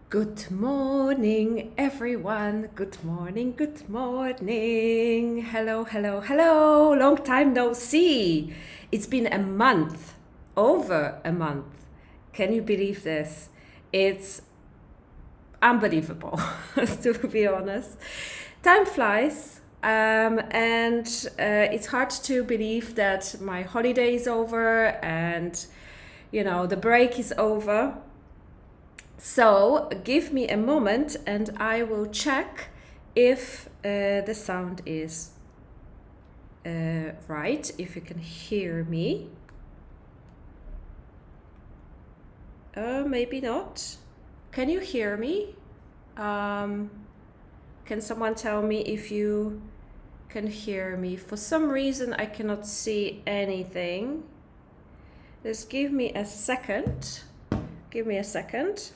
Good morning, everyone. Good morning, good morning. Hello, hello, hello. Long time no see. It's been a month, over a month. Can you believe this? It's unbelievable, to be honest. Time flies, and it's hard to believe that my holiday is over and, the break is over. So give me a moment and I will check if the sound is right, if you can hear me. Maybe not. Can you hear me? Can someone tell me if you can hear me? For some reason I cannot see anything. Just give me a second. Give me a second.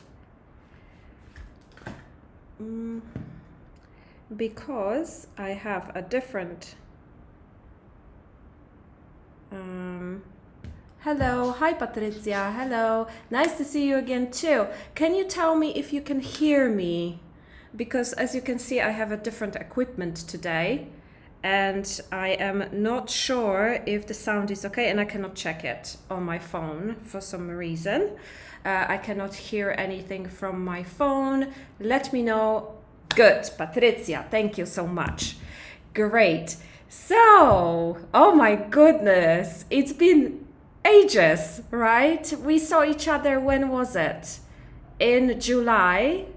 Because I have a different hello, hi Patrycja, hello, nice to see you again too. Can you tell me if you can hear me? Because as you can see, I have a different equipment today and I am not sure if the sound is okay, and I cannot check it on my phone for some reason. I cannot hear anything from my phone. Let me know. Good, Patrycja, thank you so much. Great. So, oh my goodness, it's been ages, right? We saw each other, when was it? In July.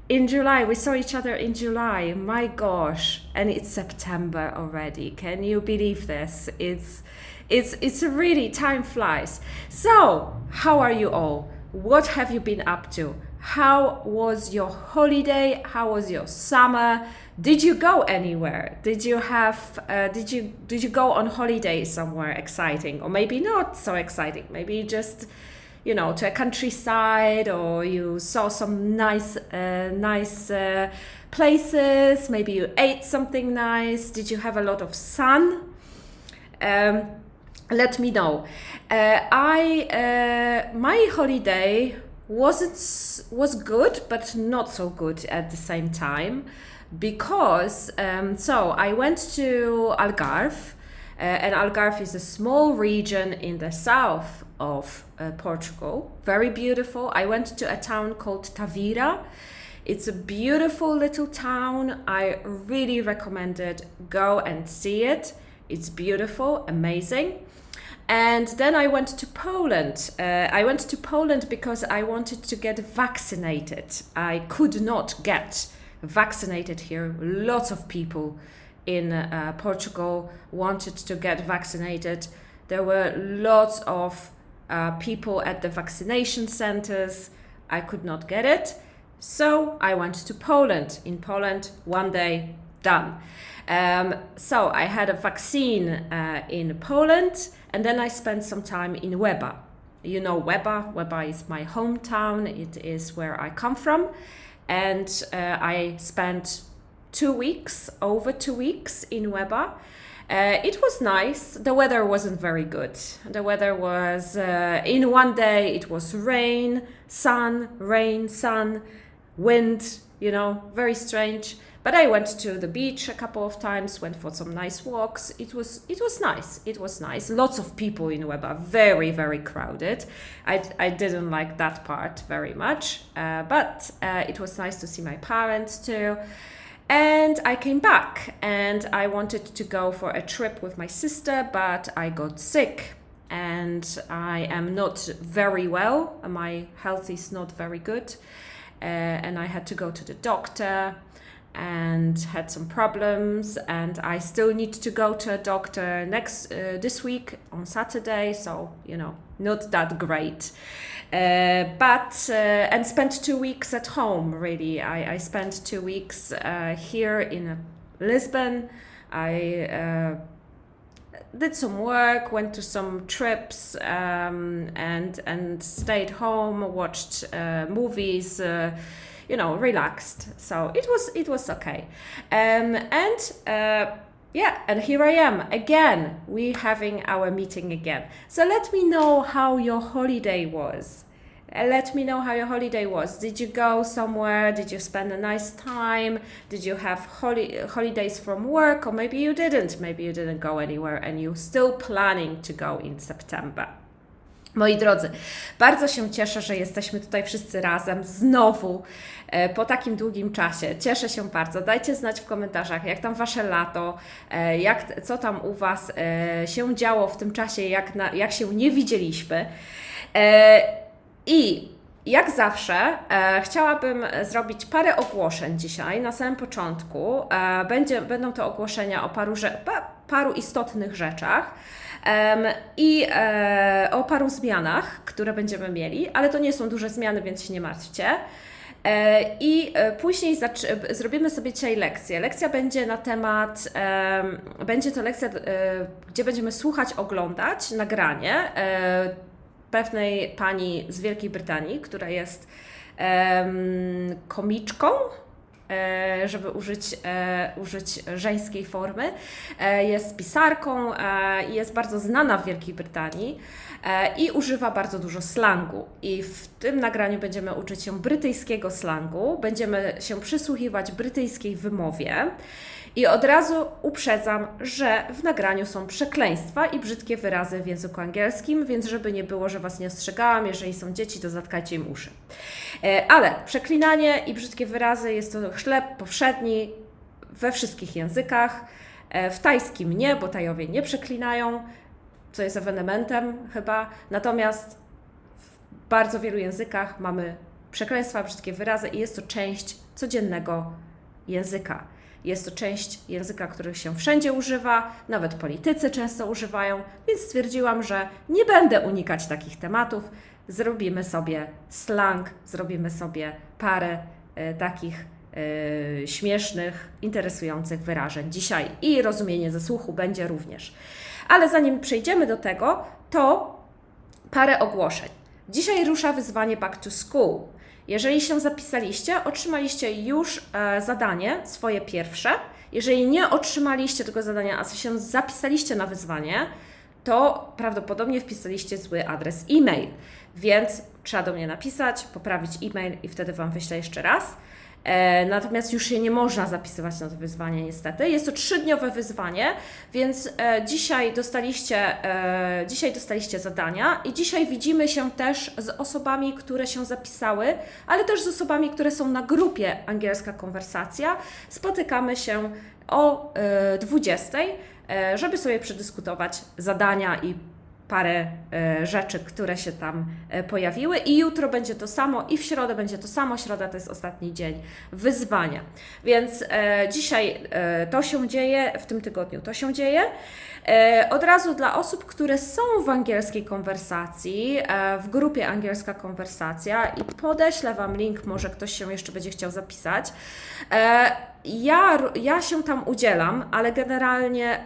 In July, we saw each other in July. My gosh, and it's September already. Can you believe this? It's really, time flies. So, how are you all? What have you been up to? How was your holiday? How was your summer? Did you go anywhere? Did you go on holiday somewhere exciting, or maybe not so exciting? Maybe just to a countryside, or you saw some nice places. Maybe you ate something nice. Did you have a lot of sun? Let me know. My holiday was good, but not so good at the same time, because so I went to Algarve, and Algarve is a small region in the south of Portugal. Very beautiful. I went to a town called Tavira. It's a beautiful little town. I really recommend it. Go and see it. It's beautiful, amazing. And then I went to Poland. I went to Poland because I wanted to get vaccinated. I could not get vaccinated here. Lots of people in Portugal wanted to get vaccinated. There were lots of people at the vaccination centers. I could not get it. So I went to Poland. In Poland, one day, done. So I had a vaccine in Poland, and then I spent some time in Łeba. You know Łeba. Łeba is my hometown. It is where I come from. And I spent over 2 weeks in Łeba. It was nice. The weather wasn't very good. The weather was, in one day, it was rain, sun, wind, very strange. But I went to the beach a couple of times, went for some nice walks. It was nice. It was nice. Lots of people in Łeba, very, very crowded. I didn't like that part very much, but it was nice to see my parents too. And I came back and I wanted to go for a trip with my sister, but I got sick and I am not very well. My health is not very good, and I had to go to the doctor and had some problems, and I still need to go to a doctor this week on Saturday, so not that great. But and spent 2 weeks at home. Really, I spent 2 weeks here in Lisbon. I did some work, went to some trips, and stayed home, watched movies. Relaxed. So it was okay. And here I am again. We having our meeting again. So let me know how your holiday was. Let me know how your holiday was. Did you go somewhere? Did you spend a nice time? Did you have holidays from work? Or maybe you didn't. Maybe you didn't go anywhere and you're still planning to go in September. Moi drodzy, bardzo się cieszę, że jesteśmy tutaj wszyscy razem znowu po takim długim czasie. Cieszę się bardzo. Dajcie znać w komentarzach, jak tam Wasze lato, co tam u Was się działo w tym czasie, jak się nie widzieliśmy. I jak zawsze chciałabym zrobić parę ogłoszeń dzisiaj na samym początku. Będą to ogłoszenia o paru istotnych rzeczach. I o paru zmianach, które będziemy mieli, ale to nie są duże zmiany, więc się nie martwcie. I później zrobimy sobie dzisiaj lekcję. Lekcja będzie na temat, będzie to lekcja, gdzie będziemy słuchać, oglądać nagranie pewnej pani z Wielkiej Brytanii, która jest komiczką, żeby użyć żeńskiej formy. Jest pisarką i jest bardzo znana w Wielkiej Brytanii i używa bardzo dużo slangu. I w tym nagraniu będziemy uczyć się brytyjskiego slangu, będziemy się przysłuchiwać brytyjskiej wymowie. I od razu uprzedzam, że w nagraniu są przekleństwa i brzydkie wyrazy w języku angielskim, więc żeby nie było, że Was nie ostrzegałam, jeżeli są dzieci, to zatkajcie im uszy. Ale przeklinanie i brzydkie wyrazy jest to chleb powszedni we wszystkich językach. W tajskim nie, bo Tajowie nie przeklinają, co jest ewenementem chyba. Natomiast w bardzo wielu językach mamy przekleństwa, brzydkie wyrazy i jest to część codziennego języka. Jest to część języka, który się wszędzie używa, nawet politycy często używają, więc stwierdziłam, że nie będę unikać takich tematów. Zrobimy sobie slang, zrobimy sobie parę takich śmiesznych, interesujących wyrażeń dzisiaj i rozumienie ze słuchu będzie również. Ale zanim przejdziemy do tego, to parę ogłoszeń. Dzisiaj rusza wyzwanie Back to School. Jeżeli się zapisaliście, otrzymaliście już zadanie, swoje pierwsze. Jeżeli nie otrzymaliście tego zadania, a się zapisaliście na wyzwanie, to prawdopodobnie wpisaliście zły adres e-mail. Więc trzeba do mnie napisać, poprawić e-mail i wtedy Wam wyślę jeszcze raz. Natomiast już się nie można zapisywać na to wyzwanie niestety. Jest to 3-dniowe wyzwanie, więc dzisiaj dostaliście zadania i dzisiaj widzimy się też z osobami, które się zapisały, ale też z osobami, które są na grupie Angielska Konwersacja. Spotykamy się o 20:00, żeby sobie przedyskutować zadania i parę rzeczy, które się tam pojawiły i jutro będzie to samo i w środę będzie to samo. Środa to jest ostatni dzień wyzwania. Więc dzisiaj to się dzieje, w tym tygodniu to się dzieje. Od razu dla osób, które są w Angielskiej Konwersacji, w grupie Angielska Konwersacja i podeślę Wam link, może ktoś się jeszcze będzie chciał zapisać. Ja się tam udzielam, ale generalnie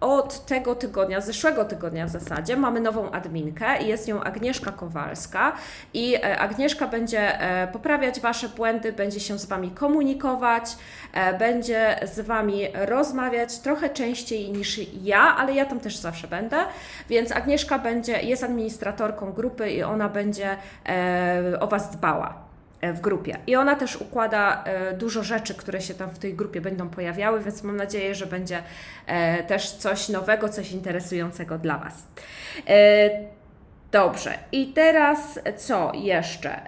od tego tygodnia, zeszłego tygodnia w zasadzie, mamy nową adminkę i jest nią Agnieszka Kowalska i Agnieszka będzie poprawiać Wasze błędy, będzie się z Wami komunikować, będzie z Wami rozmawiać trochę częściej niż ja, ale ja tam też zawsze będę, więc Agnieszka jest administratorką grupy i ona będzie o Was dbała w grupie. I ona też układa dużo rzeczy, które się tam w tej grupie będą pojawiały, więc mam nadzieję, że będzie też coś nowego, coś interesującego dla Was. Dobrze. I teraz co jeszcze?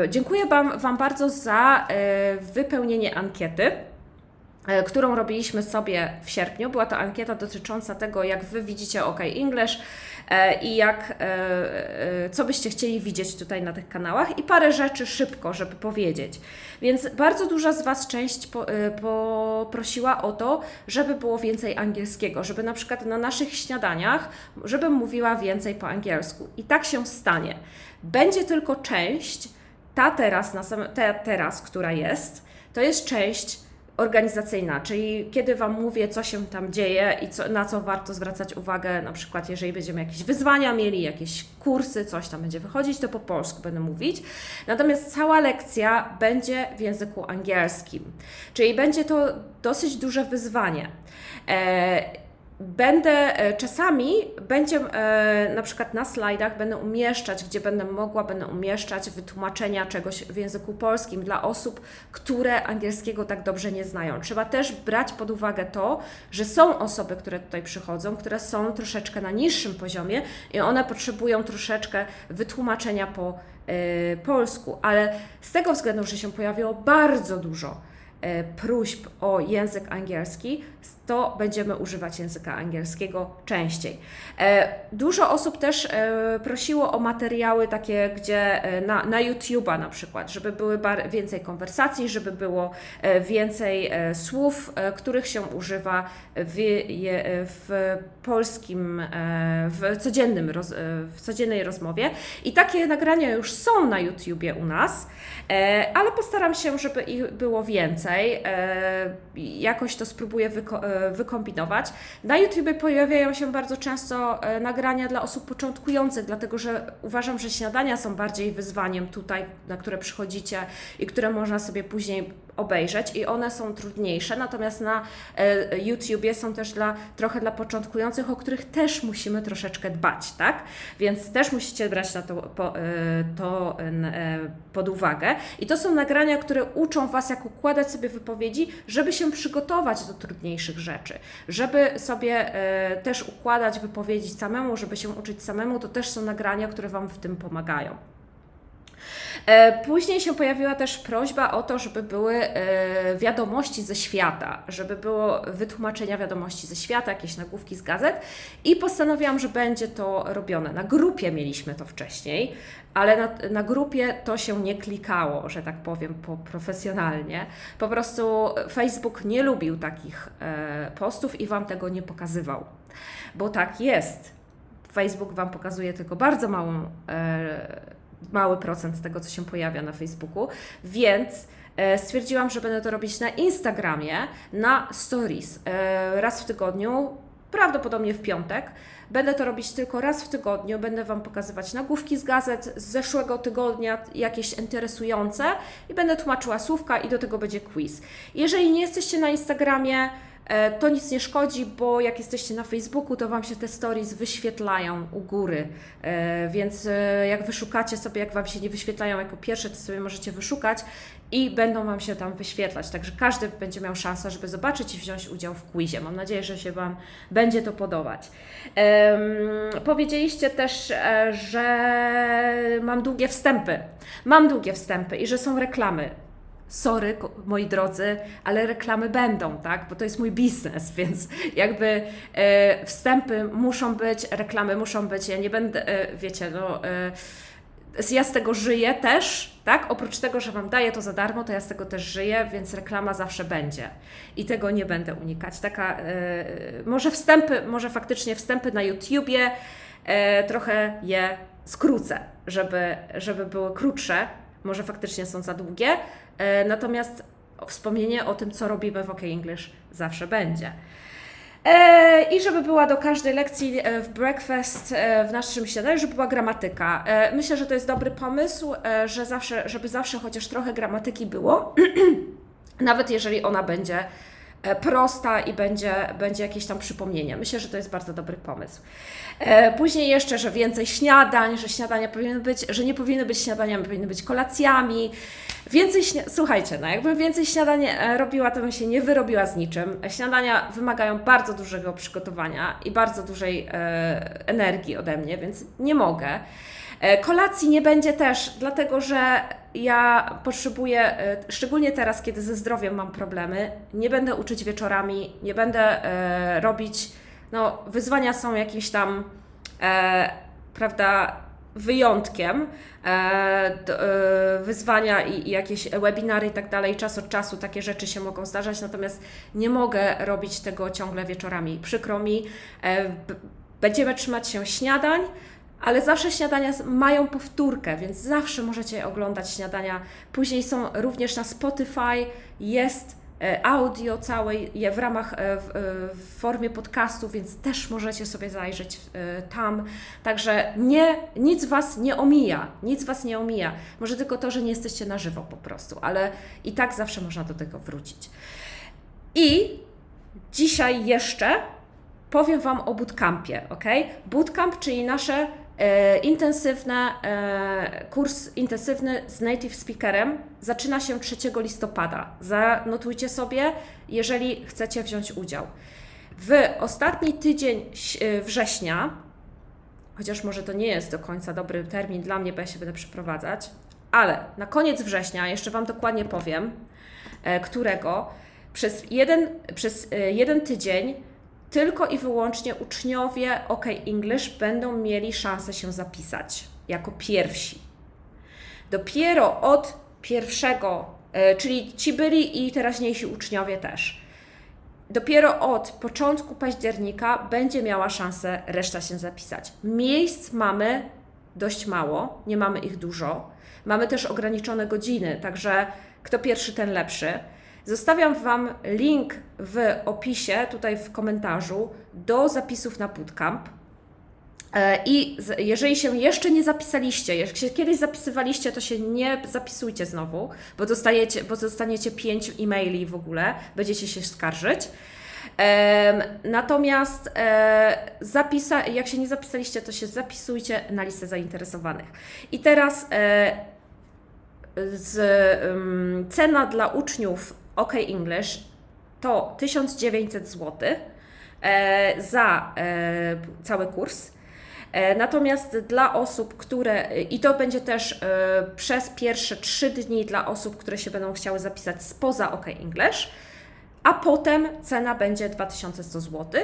Dziękuję Wam bardzo za wypełnienie ankiety, którą robiliśmy sobie w sierpniu. Była to ankieta dotycząca tego, jak Wy widzicie OK English i co byście chcieli widzieć tutaj na tych kanałach i parę rzeczy szybko, żeby powiedzieć. Więc bardzo duża z Was część poprosiła o to, żeby było więcej angielskiego, żeby na przykład na naszych śniadaniach, żebym mówiła więcej po angielsku. I tak się stanie. Będzie tylko część, ta teraz, która jest, to jest część organizacyjna, czyli kiedy Wam mówię, co się tam dzieje i na co warto zwracać uwagę, na przykład jeżeli będziemy jakieś wyzwania mieli, jakieś kursy, coś tam będzie wychodzić, to po polsku będę mówić. Natomiast cała lekcja będzie w języku angielskim, czyli będzie to dosyć duże wyzwanie. Czasami będzie na przykład na slajdach będę umieszczać, gdzie będę umieszczać wytłumaczenia czegoś w języku polskim dla osób, które angielskiego tak dobrze nie znają. Trzeba też brać pod uwagę to, że są osoby, które tutaj przychodzą, które są troszeczkę na niższym poziomie i one potrzebują troszeczkę wytłumaczenia po polsku, ale z tego względu, że się pojawiło bardzo dużo próśb o język angielski, to będziemy używać języka angielskiego częściej. Dużo osób też prosiło o materiały takie, gdzie na YouTube'a na przykład, żeby były więcej konwersacji, żeby było więcej słów, których się używa w polskim, w codziennej rozmowie. I takie nagrania już są na YouTubie u nas, ale postaram się, żeby ich było więcej. Jakoś to spróbuję wykombinować. Na YouTubie pojawiają się bardzo często nagrania dla osób początkujących, dlatego że uważam, że śniadania są bardziej wyzwaniem tutaj, na które przychodzicie i które można sobie później obejrzeć i one są trudniejsze, natomiast na YouTubie są też trochę dla początkujących, o których też musimy troszeczkę dbać, tak? Więc też musicie brać na to pod uwagę. I to są nagrania, które uczą Was, jak układać sobie wypowiedzi, żeby się przygotować do trudniejszych rzeczy, żeby sobie też układać wypowiedzi samemu, żeby się uczyć samemu, to też są nagrania, które Wam w tym pomagają. Później się pojawiła też prośba o to, żeby były wiadomości ze świata, żeby było wytłumaczenia wiadomości ze świata, jakieś nagłówki z gazet i postanowiłam, że będzie to robione. Na grupie mieliśmy to wcześniej, ale na grupie to się nie klikało, że tak powiem, profesjonalnie. Po prostu Facebook nie lubił takich postów i Wam tego nie pokazywał, bo tak jest. Facebook Wam pokazuje tylko bardzo mały procent tego, co się pojawia na Facebooku, więc stwierdziłam, że będę to robić na Instagramie, na stories raz w tygodniu, prawdopodobnie w piątek. Będę to robić tylko raz w tygodniu, będę Wam pokazywać nagłówki z gazet z zeszłego tygodnia, jakieś interesujące i będę tłumaczyła słówka i do tego będzie quiz. Jeżeli nie jesteście na Instagramie, to nic nie szkodzi, bo jak jesteście na Facebooku, to Wam się te stories wyświetlają u góry, więc jak wyszukacie sobie, jak Wam się nie wyświetlają jako pierwsze, to sobie możecie wyszukać i będą Wam się tam wyświetlać, także każdy będzie miał szansę, żeby zobaczyć i wziąć udział w quizie. Mam nadzieję, że się Wam będzie to podobać. Powiedzieliście też, że mam długie wstępy. Mam długie wstępy i że są reklamy. Sorry, moi drodzy, ale reklamy będą, tak? Bo to jest mój biznes, więc jakby wstępy muszą być, reklamy muszą być. Ja nie będę, wiecie, ja z tego żyję też, tak? Oprócz tego, że Wam daję to za darmo, to ja z tego też żyję, więc reklama zawsze będzie. I tego nie będę unikać. Może faktycznie wstępy na YouTubie trochę je skrócę, żeby były krótsze. Może faktycznie są za długie, natomiast wspomnienie o tym, co robimy w OK English zawsze będzie. I żeby była do każdej lekcji w breakfast, w naszym śniadaniu, żeby była gramatyka. Myślę, że to jest dobry pomysł, żeby zawsze chociaż trochę gramatyki było, nawet jeżeli ona będzie prosta i będzie jakieś tam przypomnienie. Myślę, że to jest bardzo dobry pomysł. Później jeszcze, że więcej śniadań, że śniadania powinny być, że nie powinny być śniadaniami, powinny być kolacjami. Słuchajcie, jakbym więcej śniadań robiła, to bym się nie wyrobiła z niczym. Śniadania wymagają bardzo dużego przygotowania i bardzo dużej energii ode mnie, więc nie mogę. Kolacji nie będzie też, dlatego że ja potrzebuję, szczególnie teraz, kiedy ze zdrowiem mam problemy, nie będę uczyć wieczorami, nie będę robić, wyzwania są jakimś tam, prawda, wyjątkiem, wyzwania i jakieś webinary i tak dalej, czas od czasu takie rzeczy się mogą zdarzać, natomiast nie mogę robić tego ciągle wieczorami. Przykro mi, będziemy trzymać się śniadań, ale zawsze śniadania mają powtórkę, więc zawsze możecie oglądać śniadania. Później są również na Spotify, jest audio całe w formie podcastu, więc też możecie sobie zajrzeć tam. Także nic Was nie omija, Może tylko to, że nie jesteście na żywo po prostu, ale i tak zawsze można do tego wrócić. I dzisiaj jeszcze powiem Wam o bootcampie, ok? Bootcamp, czyli nasze kurs intensywny z native speakerem zaczyna się 3 listopada. Zanotujcie sobie, jeżeli chcecie wziąć udział. W ostatni tydzień września, chociaż może to nie jest do końca dobry termin dla mnie, bo ja się będę przeprowadzać, ale na koniec września, jeszcze Wam dokładnie powiem, którego przez jeden tydzień tylko i wyłącznie uczniowie OK English będą mieli szansę się zapisać jako pierwsi. Dopiero od pierwszego, czyli ci byli i teraźniejsi uczniowie też, dopiero od początku października będzie miała szansę reszta się zapisać. Miejsc mamy dość mało, nie mamy ich dużo. Mamy też ograniczone godziny, także kto pierwszy, ten lepszy. Zostawiam Wam link w opisie, tutaj w komentarzu, do zapisów na Bootcamp. I jeżeli się jeszcze nie zapisaliście, jak się kiedyś zapisywaliście, to się nie zapisujcie znowu, bo dostaniecie 5 e-maili w ogóle, będziecie się skarżyć. Natomiast jak się nie zapisaliście, to się zapisujcie na listę zainteresowanych. I teraz cena dla uczniów OK English to 1900 zł za cały kurs. Natomiast dla osób, i to będzie też przez pierwsze 3 dni dla osób, które się będą chciały zapisać spoza OK English, a potem cena będzie 2100 zł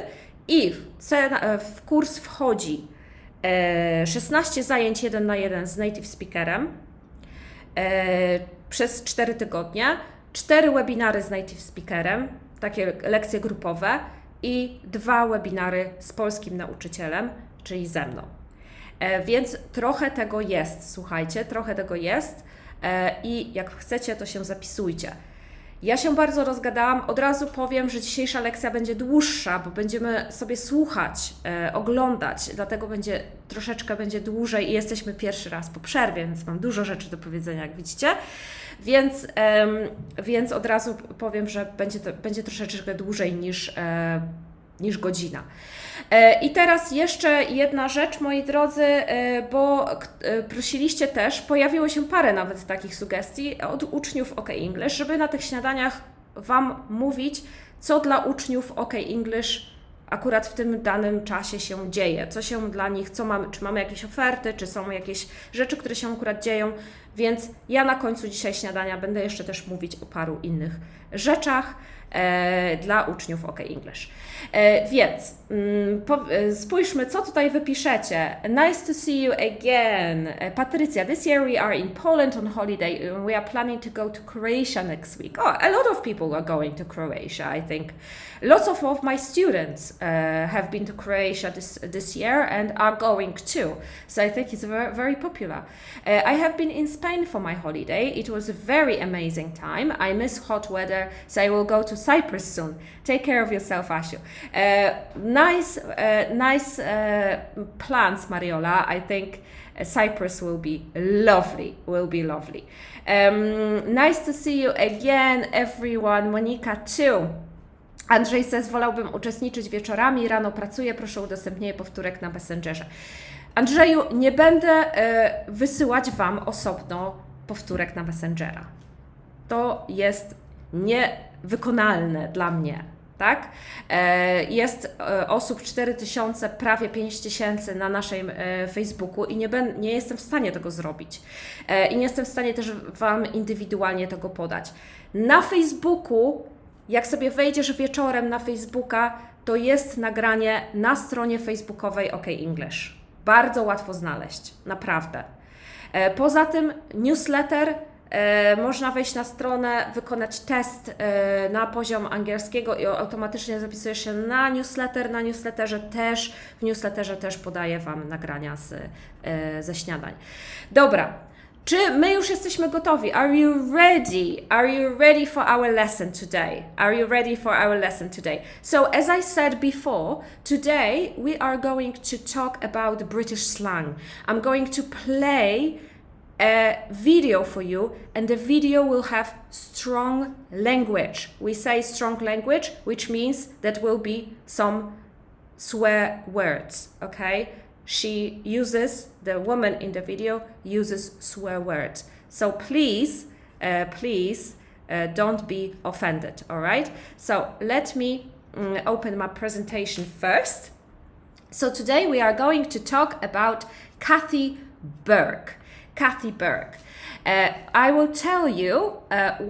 i w kurs wchodzi 16 zajęć 1 na 1 z native speakerem przez 4 tygodnie, 4 webinary z native speakerem, takie lekcje grupowe i 2 webinary z polskim nauczycielem, czyli ze mną. Więc trochę tego jest, słuchajcie, trochę tego jest i jak chcecie, to się zapisujcie. Ja się bardzo rozgadałam, od razu powiem, że dzisiejsza lekcja będzie dłuższa, bo będziemy sobie słuchać, oglądać, dlatego troszeczkę będzie dłużej i jesteśmy pierwszy raz po przerwie, więc mam dużo rzeczy do powiedzenia, jak widzicie. Więc od razu powiem, że będzie troszeczkę dłużej niż godzina. I teraz jeszcze jedna rzecz, moi drodzy, bo prosiliście też, pojawiło się parę nawet takich sugestii od uczniów OK English, żeby na tych śniadaniach Wam mówić, co dla uczniów OK English akurat w tym danym czasie się dzieje, co się dla nich, czy mamy jakieś oferty, czy są jakieś rzeczy, które się akurat dzieją, więc ja na końcu dzisiaj śniadania będę jeszcze też mówić o paru innych rzeczach dla uczniów OK English. Więc spójrzmy, co tutaj wypiszecie. Nice to see you again. Patrycja, this year we are in Poland on holiday. We are planning to go to Croatia next week. Oh, a lot of people are going to Croatia, I think. Lots of my students have been to Croatia this year and are going too. So I think it's very, very popular. I have been in Spain for my holiday. It was a very amazing time. I miss hot weather, so I will go to Cyprus soon. Take care of yourself, Asiu. Nice plans, Mariola. I think Cyprus will be lovely. Nice to see you again, everyone. Monika too. Andrzej says, wolałbym uczestniczyć wieczorami, rano pracuję, proszę o udostępnienie powtórek na Messengerze. Andrzeju, nie będę wysyłać Wam osobno powtórek na Messengera. To jest niewykonalne dla mnie, tak? Jest osób 4000, prawie 5000 na naszym Facebooku i nie jestem w stanie tego zrobić. I nie jestem w stanie też Wam indywidualnie tego podać. Na Facebooku, jak sobie wejdziesz wieczorem na Facebooka, to jest nagranie na stronie facebookowej OK English. Bardzo łatwo znaleźć, naprawdę. Poza tym newsletter, można wejść na stronę, wykonać test na poziom angielskiego i automatycznie zapisujesz się na newsletter. W newsletterze też podaję Wam nagrania ze śniadań. Dobra. Czy my już jesteśmy gotowi? Are you ready? Are you ready for our lesson today? So, as I said before, today we are going to talk about British slang. I'm going to play a video for you, and the video will have strong language. We say strong language, which means that will be some swear words, okay? The woman in the video uses swear words. So please don't be offended, all right? So let me open my presentation first. So today we are going to talk about Kathy Burke. Kathy Burke. I will tell you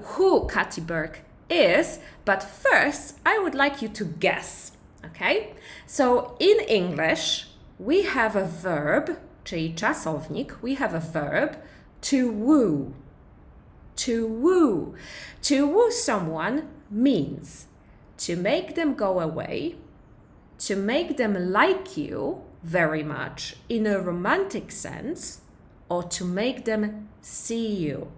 who Kathy Burke is, but first I would like you to guess, okay? So in English, we have a verb, czyli czasownik, we have a verb to woo. To woo. To woo someone means to make them go away, to make them like you very much in a romantic sense, or to make them see you.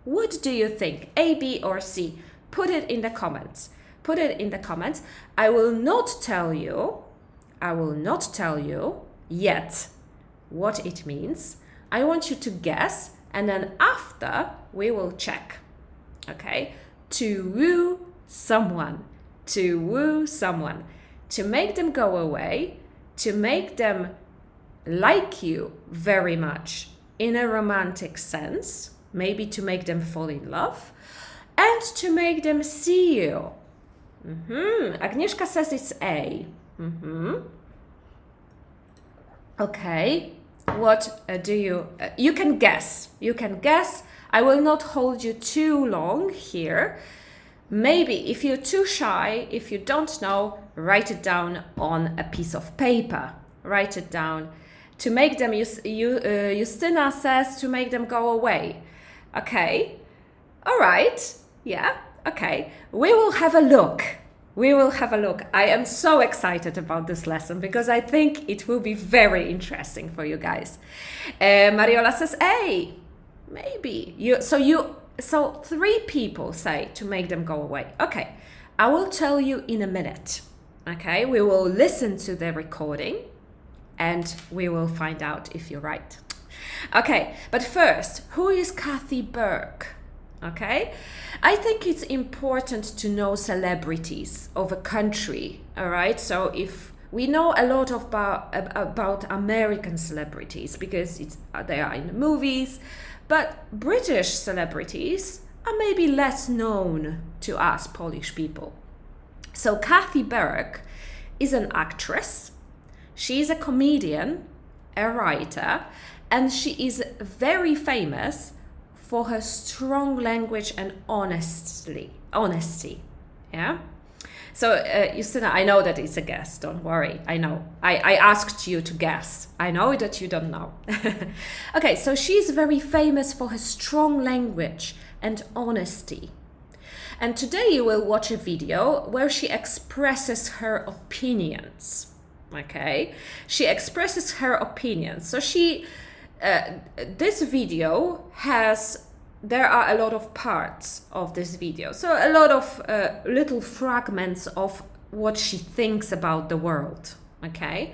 What do you think? A, B, or C? Put it in the comments. Put it in the comments. I will not tell you yet what it means. I want you to guess, and then after we will check. Okay? To woo someone. To woo someone. To make them go away. To make them like you very much in a romantic sense. Maybe to make them fall in love. And to make them see you. Agnieszka says it's A. Okay. What do you... you can guess. You can guess. I will not hold you too long here. Maybe if you're too shy, if you don't know, write it down on a piece of paper. Write it down. To make them... Justyna says to make them go away. Okay. All right. Yeah. Okay. We will have a look. We will have a look. I am so excited about this lesson because I think it will be very interesting for you guys. Mariola says A. Maybe. So 3 people say to make them go away. Okay. I will tell you in a minute. Okay. We will listen to the recording and we will find out if you're right. Okay. But first, who is Kathy Burke? Okay, I think it's important to know celebrities of a country, all right? So if we know a lot about American celebrities because they are in the movies, but British celebrities are maybe less known to us Polish people. So Kathy Burke is an actress, she is a comedian, a writer, and she is very famous for her strong language and honesty. Yeah. So Justyna, I know that it's a guess. Don't worry. I know. I asked you to guess. I know that you don't know. Okay. So she's very famous for her strong language and honesty. And today you will watch a video where she expresses her opinions. Okay. She expresses her opinions. So this video there are a lot of parts of this video. So a lot of little fragments of what she thinks about the world, okay?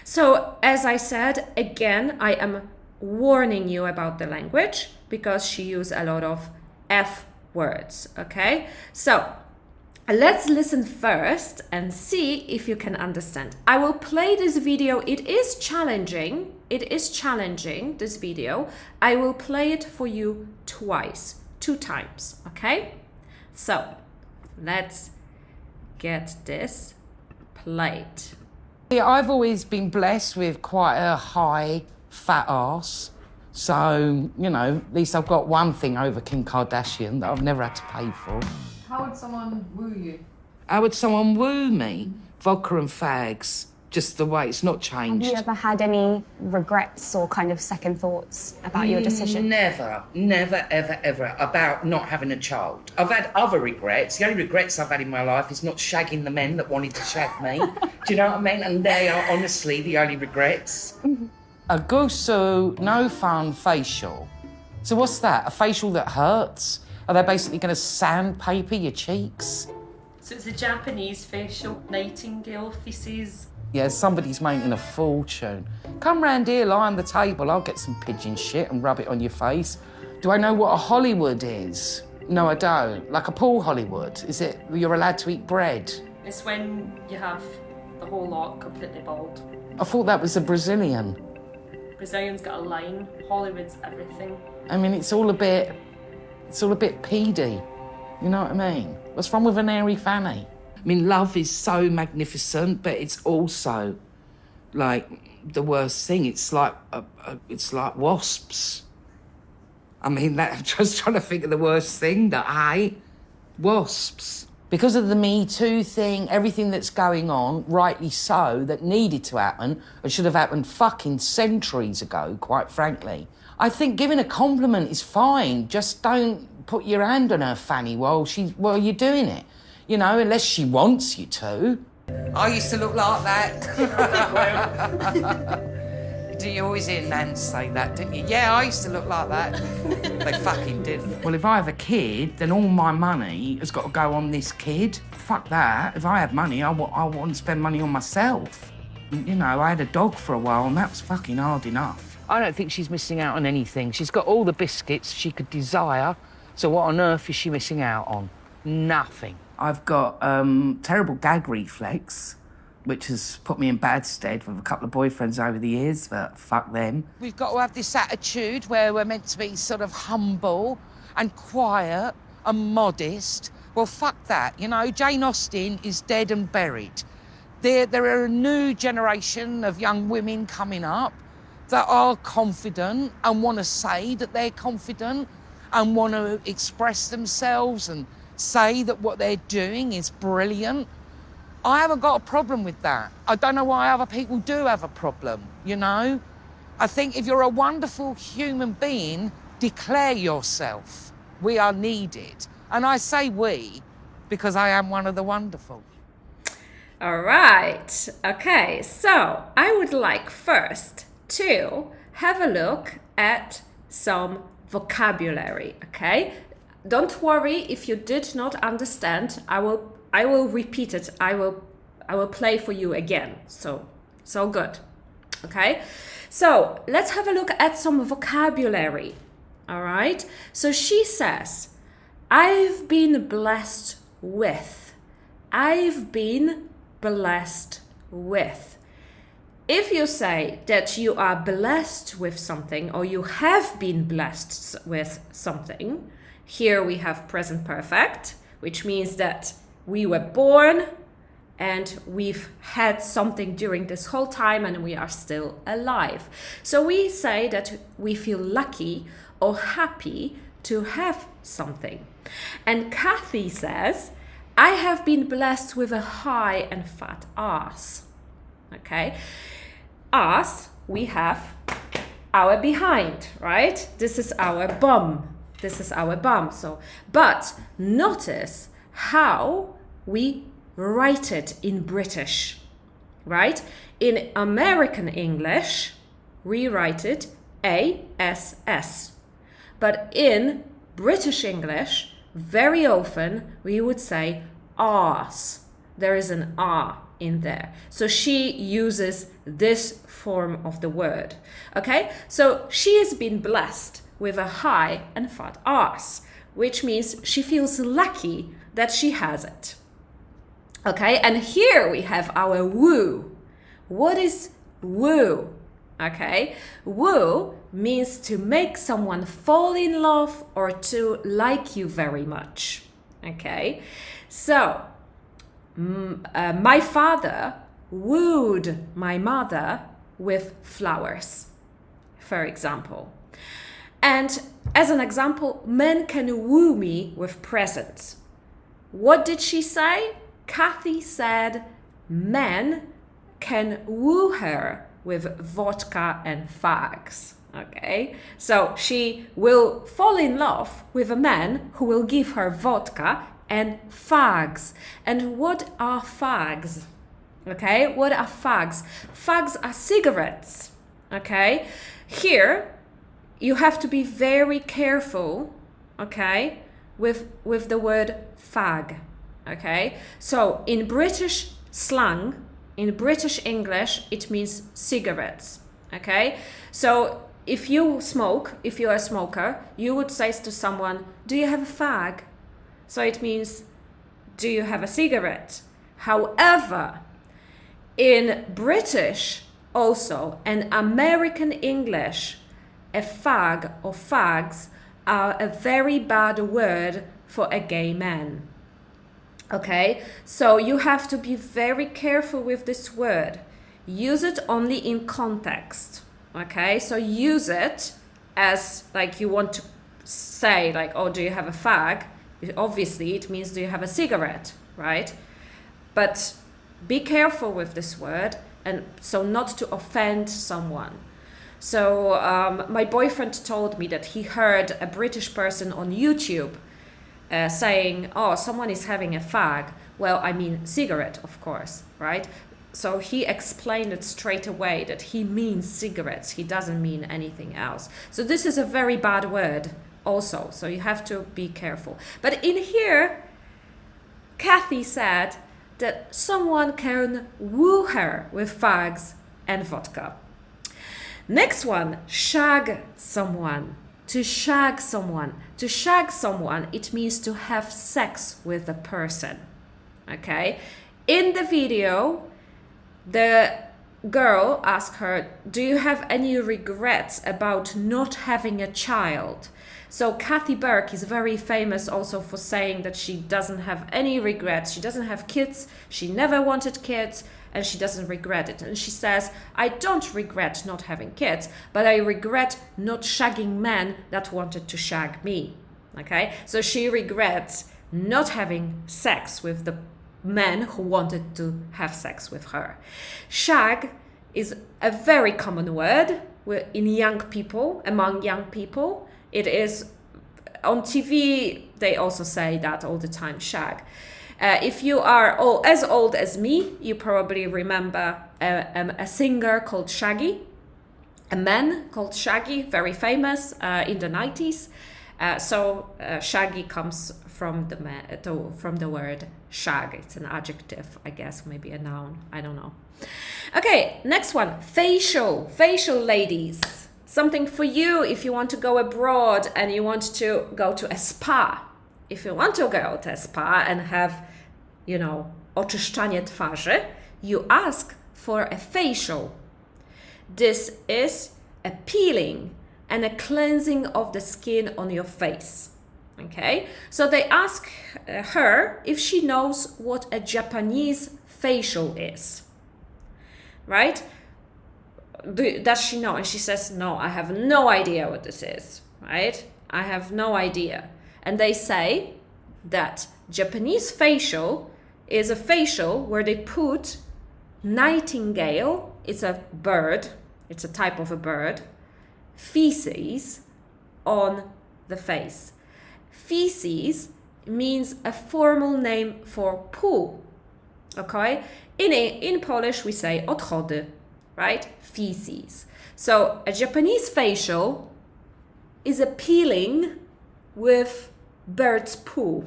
So as I said, again, I am warning you about the language because she used a lot of F words, okay? So let's listen first and see if you can understand. I will play this video. It is challenging, this video. I will play it for you twice, 2 times, okay? So, let's get this played. Yeah, I've always been blessed with quite a high fat ass. So, at least I've got one thing over Kim Kardashian that I've never had to pay for. How would someone woo you? How would someone woo me? Vodka and fags. Just the way, it's not changed. Have you ever had any regrets or kind of second thoughts about your decision? Never, ever about not having a child. I've had other regrets. The only regrets I've had in my life is not shagging the men that wanted to shag me. Do you know what I mean? And they are honestly the only regrets. A gusu no fun facial. So what's that? A facial that hurts? Are they basically going to sandpaper your cheeks? So it's a Japanese facial, nightingale faces. Yeah, somebody's making a fortune. Come round here, lie on the table, I'll get some pigeon shit and rub it on your face. Do I know what a Hollywood is? No, I don't. Like a pool Hollywood. Is it you're allowed to eat bread? It's when you have the whole lot, completely bald. I thought that was a Brazilian. Brazilian's got a line. Hollywood's everything. I mean, it's all a bit peedy. You know what I mean? What's wrong with an airy fanny? I mean, love is so magnificent, but it's also like the worst thing. It's like it's like wasps. I mean, I'm just trying to think of the worst thing that I hate. Wasps. Because of the Me Too thing, everything that's going on, rightly so, that needed to happen, or should have happened fucking centuries ago, quite frankly. I think giving a compliment is fine. Just don't put your hand on her fanny while you're doing it. You know, unless she wants you to. I used to look like that. Do you always hear Nan say that, didn't you? Yeah, I used to look like that. They fucking did. Well, if I have a kid, then all my money has got to go on this kid. Fuck that. If I have money, I want to spend money on myself. You know, I had a dog for a while and that was fucking hard enough. I don't think she's missing out on anything. She's got all the biscuits she could desire. So what on earth is she missing out on? Nothing. I've got terrible gag reflex, which has put me in bad stead with a couple of boyfriends over the years, but fuck them. We've got to have this attitude where we're meant to be sort of humble and quiet and modest. Well, fuck that. You know, Jane Austen is dead and buried. There are a new generation of young women coming up that are confident and want to say that they're confident and want to express themselves and say that what they're doing is brilliant. I haven't got a problem with that. I don't know why other people do have a problem, you know? I think if you're a wonderful human being, declare yourself. We are needed. And I say we because I am one of the wonderful. All right. Okay, so I would like first to have a look at some vocabulary, okay? Don't worry if you did not understand. I will repeat it. I will play for you again. So good. Okay? So, let's have a look at some vocabulary. All right? So she says, I've been blessed with. I've been blessed with. If you say that you are blessed with something or you have been blessed with something, here we have present perfect, which means that we were born and we've had something during this whole time and we are still alive. So we say that we feel lucky or happy to have something. And Kathy says, I have been blessed with a high and fat ass. Okay? Ass, we have our behind, right? This is our bum. This is our bum. So, but notice how we write it in British, right? In American English, we write it ASS. But in British English, very often we would say arse. There is an R in there. So she uses this form of the word. Okay? So she has been blessed with a high and fat arse, which means she feels lucky that she has it. Okay? And here we have our woo. What is woo? Okay? Woo means to make someone fall in love or to like you very much. Okay? So, my father wooed my mother with flowers, for example. And as an example, men can woo me with presents. What did she say? Kathy said men can woo her with vodka and fags. Okay, so she will fall in love with a man who will give her vodka and fags. And what are fags? Okay, what are fags? Fags are cigarettes. Okay, here you have to be very careful, okay, with the word fag. Okay, so in British slang, in British English, it means cigarettes. Okay, so if you smoke, if you're a smoker, you would say to someone, do you have a fag? So it means, do you have a cigarette? However, in British also and American English, a fag or fags are a very bad word for a gay man. Okay, so you have to be very careful with this word. Use it only in context. Okay, so use it as like you want to say like, oh, do you have a fag? Obviously it means do you have a cigarette, right? But be careful with this word, and so not to offend someone. So my boyfriend told me that he heard a British person on YouTube saying, oh, someone is having a fag. Well, I mean cigarette, of course, right? So he explained it straight away that he means cigarettes. He doesn't mean anything else. So this is a very bad word also. So you have to be careful. But in here, Kathy said that someone can woo her with fags and vodka. Next one, shag someone. To shag someone. To shag someone, it means to have sex with a person. Okay? In the video, the girl asked her, do you have any regrets about not having a child? So Kathy Burke is very famous also for saying that she doesn't have any regrets. She doesn't have kids. She never wanted kids. And she doesn't regret it. And she says, I don't regret not having kids, but I regret not shagging men that wanted to shag me. Okay? So she regrets not having sex with the men who wanted to have sex with her. Shag is a very common word in young people, among young people. It is on TV, they also say that all the time, shag. If you are as old as me, you probably remember a singer called Shaggy, a man called Shaggy, very famous in the 90s. So Shaggy comes from the word shag. It's an adjective, I guess, maybe a noun. I don't know. Okay, next one, facial ladies. Something for you if you want to go abroad and you want to go to a spa. If you want to go to a spa and have, oczyszczanie twarzy, you ask for a facial. This is a peeling and a cleansing of the skin on your face. Okay? So they ask her if she knows what a Japanese facial is. Right? Does she know? And she says, no, I have no idea what this is. Right? I have no idea. And they say that Japanese facial is a facial where they put nightingale, it's a bird, it's a type of a bird, feces on the face. Feces means a formal name for poo. Okay? In Polish we say odchody, right? Feces. So a Japanese facial is a peeling with bird's poo.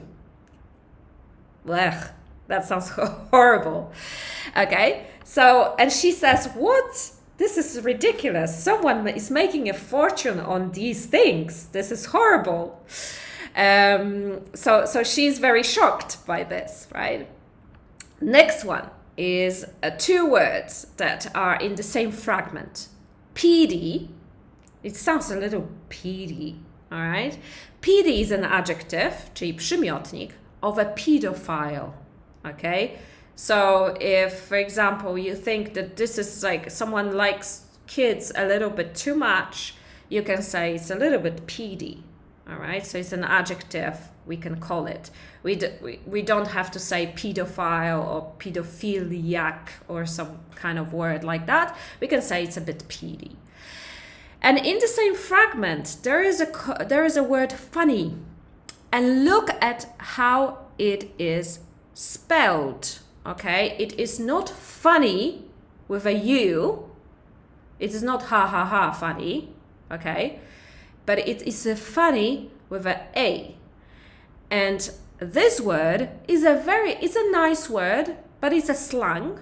Blech, that sounds horrible. Okay, so, and she says, what? This is ridiculous. Someone is making a fortune on these things. This is horrible. So she's very shocked by this, right? Next one is two words that are in the same fragment. PD, it sounds a little PD, all right? PD is an adjective, czyli przymiotnik, of a pedophile, okay? So if, for example, you think that this is like someone likes kids a little bit too much, you can say it's a little bit PD, all right? So it's an adjective, we can call it. We don't have to say pedophile or pedophiliac or some kind of word like that. We can say it's a bit PD. And in the same fragment, there is a word funny. And look at how it is spelled, okay? It is not funny with a U. It is not ha ha ha funny, okay? But it is a funny with an A. And this word is it's a nice word, but it's a slang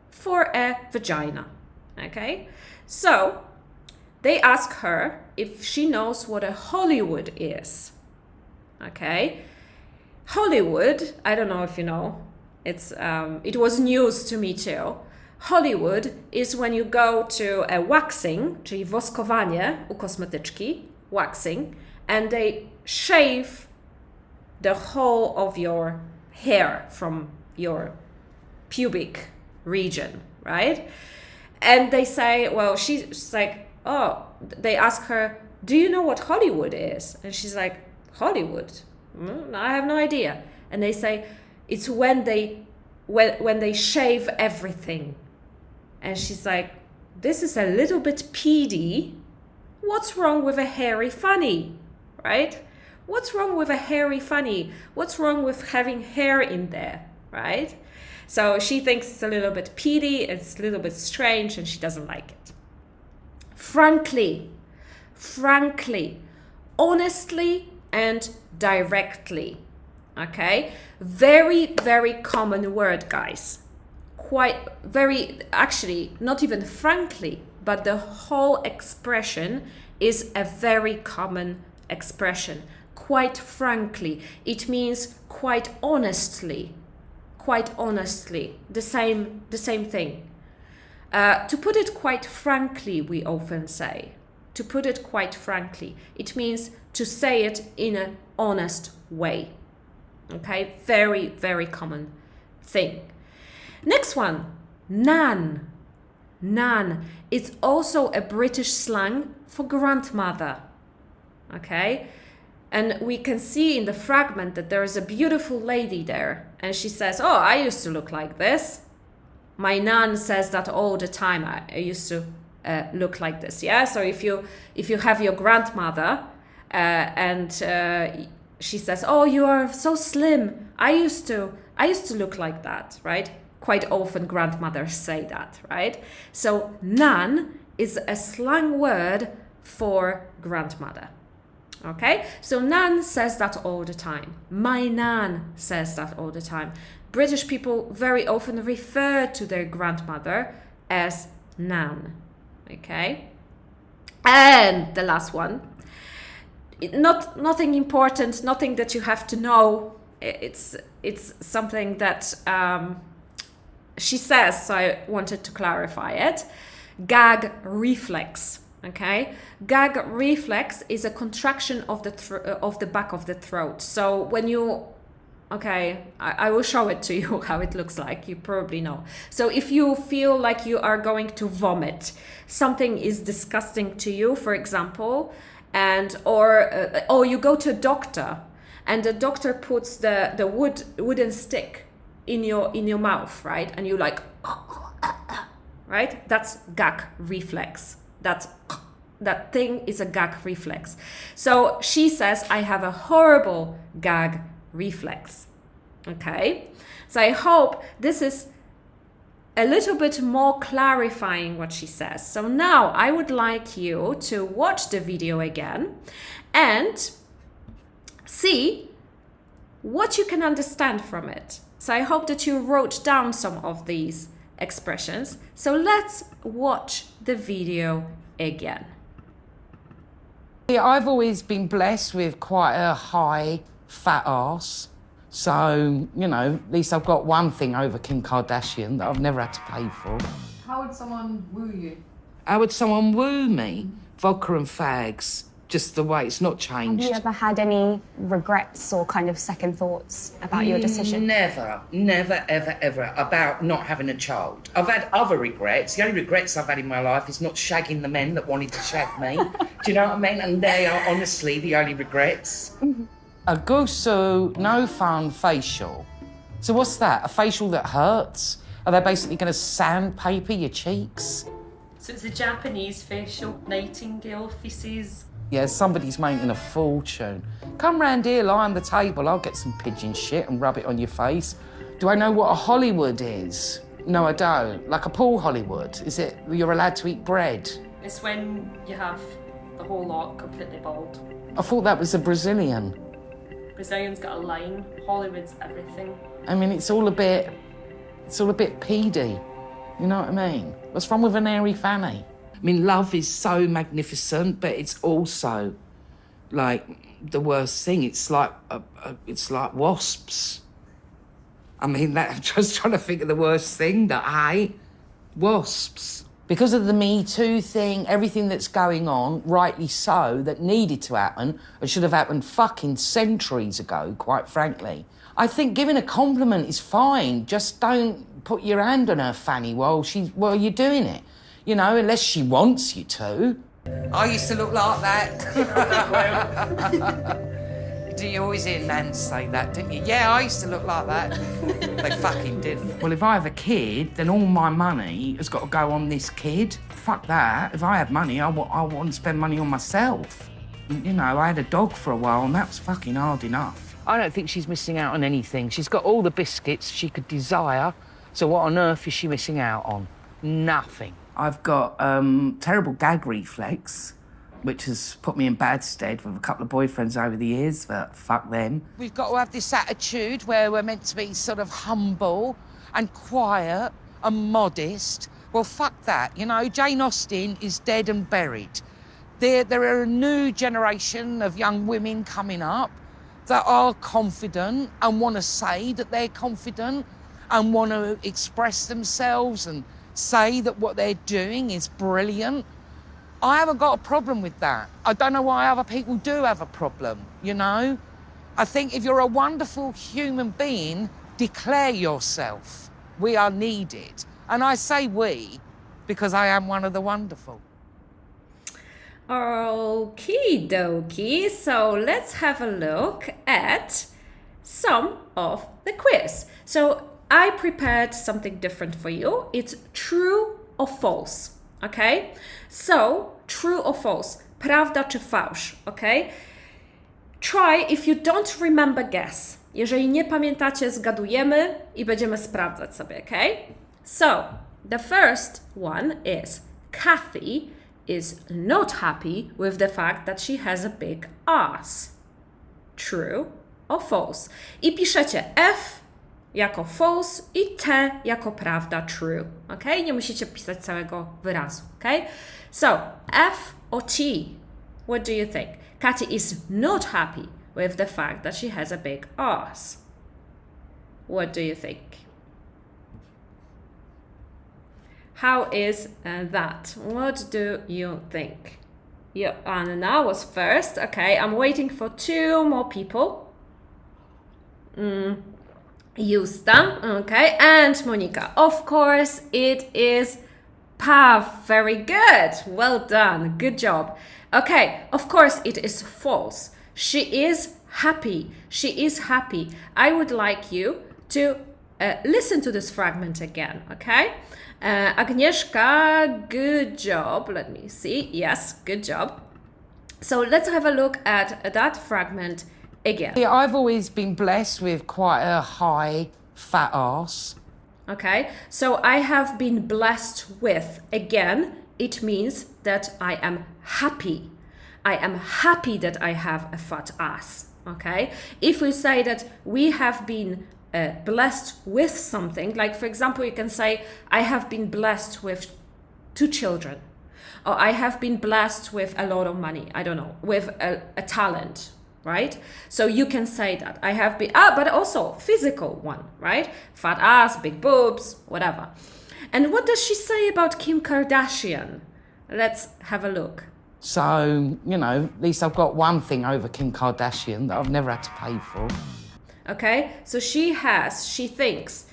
for a vagina, okay? So they ask her if she knows what a Hollywood is. Okay, Hollywood, I don't know if you know, it was news to me too. Hollywood is when you go to a waxing, czyli woskowanie u kosmetyczki, waxing, and they shave the whole of your hair from your pubic region, right? And they say, well, she's like, oh, they ask her, do you know what Hollywood is? And she's like, Hollywood? I have no idea. And they say, it's when they shave everything. And she's like, this is a little bit peedy. What's wrong with a hairy fanny, right? What's wrong with a hairy fanny? What's wrong with having hair in there, right? So she thinks it's a little bit peedy, it's a little bit strange, and she doesn't like it. Frankly, honestly, and directly. Okay? Very, very common word, guys. Actually, not even frankly, but the whole expression is a very common expression. Quite frankly, it means quite honestly, the same thing. To put it quite frankly, we often say. To put it quite frankly, it means to say it in an honest way. Okay, very, very common thing. Next one, nan. Nan. It's also a British slang for grandmother. Okay, and we can see in the fragment that there is a beautiful lady there, and she says, oh, I used to look like this. My nan says that all the time. I used to look like this. Yeah. So if you have your grandmother and she says, oh, you are so slim. I used to look like that, right? Quite often grandmothers say that, right? So nan is a slang word for grandmother. Okay, so nan says that all the time. My nan says that all the time. British people very often refer to their grandmother as nan. Okay, and the last one, nothing important, nothing that you have to know. It's something that she says, so I wanted to clarify it. Gag reflex. Okay, gag reflex is a contraction of the back of the throat. So when you, okay, I will show it to you how it looks like. You probably know. So if you feel like you are going to vomit, something is disgusting to you, for example, and or you go to a doctor, and the doctor puts the wooden stick in your mouth, right? And you like, right? That's gag reflex. That thing is a gag reflex. So she says, I have a horrible gag reflex. Okay? So I hope this is a little bit more clarifying what she says. So now I would like you to watch the video again and see what you can understand from it. So I hope that you wrote down some of these expressions. So let's watch the video again. Yeah, I've always been blessed with quite a high fat ass. So, you know, at least I've got one thing over Kim Kardashian that I've never had to pay for. How would someone woo you? How would someone woo me? Vodka and fags. Just the way, it's not changed. Have you ever had any regrets or kind of second thoughts about your decision? Never, ever about not having a child. I've had other regrets. The only regrets I've had in my life is not shagging the men that wanted to shag me. Do you know what I mean? And they are honestly the only regrets. A gusu, no fun facial. So what's that? A facial that hurts? Are they basically going to sandpaper your cheeks? So it's a Japanese facial, nightingale faces. Yeah, somebody's making a fortune. Come round here, lie on the table, I'll get some pigeon shit and rub it on your face. Do I know what a Hollywood is? No, I don't. Like a pool Hollywood. Is it you're allowed to eat bread? It's when you have the whole lot completely bald. I thought that was a Brazilian. Brazilian's got a line, Hollywood's everything. I mean, it's all a bit peedy. You know what I mean? What's wrong with an airy fanny? I mean, love is so magnificent, but it's also like the worst thing. It's like wasps. I mean, I'm just trying to think of the worst thing that I hate. wasps. Because of the Me Too thing, everything that's going on, rightly so, that needed to happen, and should have happened fucking centuries ago, quite frankly. I think giving a compliment is fine. Just don't put your hand on her fanny while you're doing it. You know, unless she wants you to. I used to look like that. Do you always hear Nan say that, didn't you? Yeah, I used to look like that. They fucking did. Well, if I have a kid, then all my money has got to go on this kid. Fuck that. If I have money, I want to spend money on myself. You know, I had a dog for a while and that was fucking hard enough. I don't think she's missing out on anything. She's got all the biscuits she could desire. So what on earth is she missing out on? Nothing. I've got terrible gag reflex, which has put me in bad stead with a couple of boyfriends over the years, but fuck them. We've got to have this attitude where we're meant to be sort of humble and quiet and modest. Well, fuck that. You know, Jane Austen is dead and buried. There are a new generation of young women coming up that are confident and want to say that they're confident and want to express themselves and say that what they're doing is brilliant. I haven't got a problem with that. I don't know why other people do have a problem, you know? I think if you're a wonderful human being, declare yourself. We are needed. And I say we because I am one of the wonderful. Okie dokie, so let's have a look at some of the quiz. So I prepared something different for you. It's true or false, okay? So, true or false, prawda czy fałsz, okay? Try, if you don't remember, guess. Jeżeli nie pamiętacie, zgadujemy i będziemy sprawdzać sobie, okay? So, the first one is Kathy is not happy with the fact that she has a big ass. True or false? I piszecie F jako false i T jako prawda, true. Ok? Nie musicie pisać całego wyrazu. Ok? So, F or T? What do you think? Kathy is not happy with the fact that she has a big ass. What do you think? How is that? What do you think? Anna was first. Okay, I'm waiting for two more people. Justa, okay, and Monica. Of course, it is Pav. Very good. Well done. Good job. Okay, of course, it is false. She is happy. She is happy. I would like you to listen to this fragment again, okay? Agnieszka, good job. Let me see. Yes, good job. So let's have a look at that fragment again. Yeah, I've always been blessed with quite a high fat ass. Okay, so I have been blessed with. Again, it means that I am happy. I am happy that I have a fat ass. Okay, if we say that we have been blessed with something, like for example, you can say, I have been blessed with 2 children, or I have been blessed with a lot of money, I don't know, with a talent, right? So you can say that I have been, but also physical one, right? Fat ass, big boobs, whatever. And what does she say about Kim Kardashian? Let's have a look. So, you know, at least I've got one thing over Kim Kardashian that I've never had to pay for. Okay, so she thinks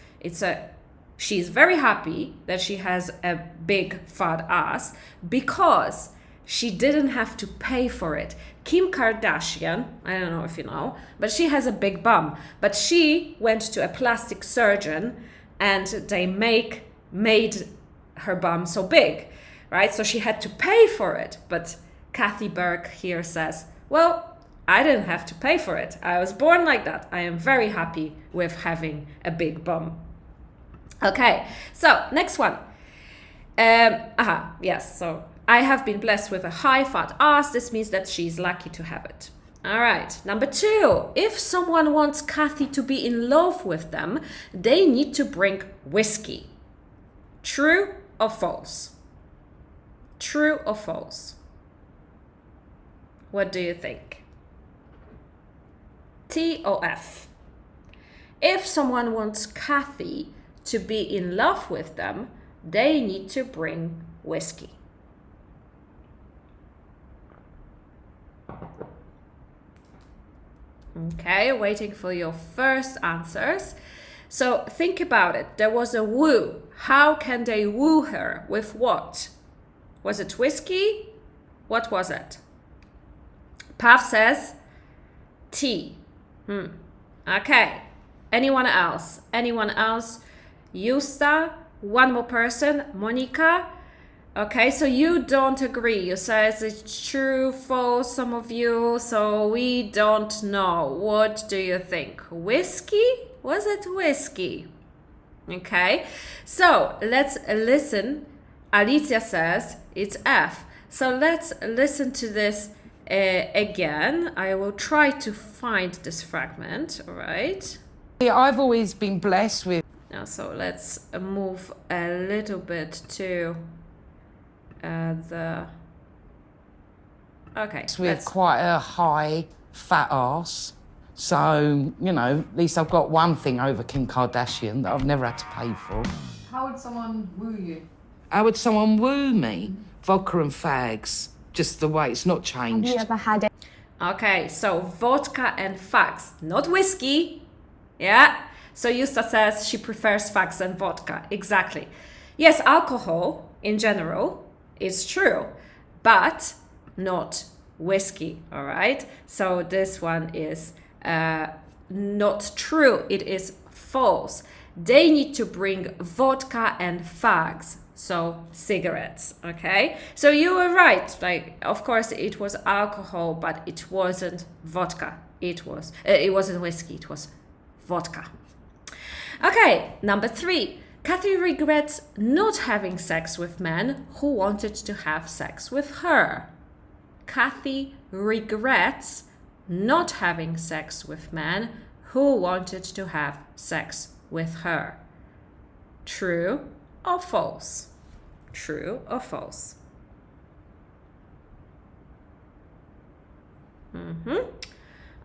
she's very happy that she has a big fat ass because she didn't have to pay for it. Kim Kardashian, I don't know if you know, but she has a big bum. But she went to a plastic surgeon and they made her bum so big, right? So she had to pay for it. But Kathy Burke here says, well, I didn't have to pay for it. I was born like that. I am very happy with having a big bum. Okay, so next one. Yes, so I have been blessed with a high fat ass. This means that she's lucky to have it. All right, number 2. If someone wants Kathy to be in love with them, they need to bring whiskey. True or false? True or false? What do you think? T or F? If someone wants Kathy to be in love with them, they need to bring whiskey. Okay, waiting for your first answers. So think about it. There was a woo. How can they woo her? With what? Was it whiskey? What was it? Pav says tea. Okay. Anyone else? Anyone else? Justa? One more person? Monica? Okay, so you don't agree. You say it's true, false, some of you. So we don't know. What do you think? Whiskey? Was it whiskey? Okay, so let's listen. Alicia says it's F. So let's listen to this again. I will try to find this fragment, all right? Yeah, I've always been blessed with Now, so let's move a little bit to the... Okay, with quite a high fat ass. So, you know, at least I've got one thing over Kim Kardashian that I've never had to pay for. How would someone woo you? How would someone woo me? Vodka and fags. Just the way, it's not Have changed. you ever had it? Okay, so vodka and fags, not whiskey. Yeah. So Justa says she prefers fags and vodka. Exactly. Yes, alcohol in general is true, but not whiskey. All right. So this one is not true. It is false. They need to bring vodka and fags. So cigarettes, okay? So you were right. Like, of course, it was alcohol, but it wasn't vodka. It wasn't whiskey. It was vodka. Okay, number 3. Kathy regrets not having sex with men who wanted to have sex with her. Kathy regrets not having sex with men who wanted to have sex with her. True or false? True or false?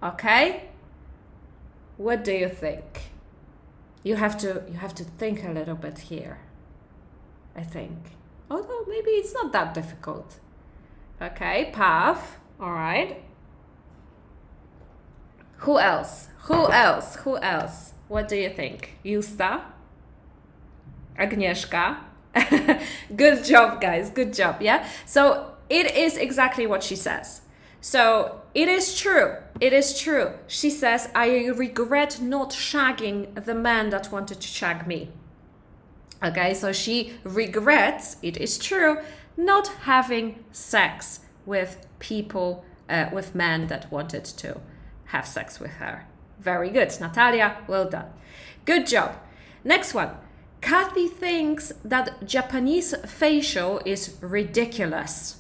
Okay. What do you think? You have to think a little bit here, I think. Although maybe it's not that difficult. Okay, Pav. All right. Who else? What do you think? Justa? Agnieszka? Good job, guys. Good job, yeah? So it is exactly what she says. So it is true. It is true. She says, I regret not shagging the man that wanted to shag me. Okay, so she regrets, it is true, not having sex with people, with men that wanted to have sex with her. Very good, Natalia, well done. Good job. Next one. Kathy thinks that Japanese facial is ridiculous.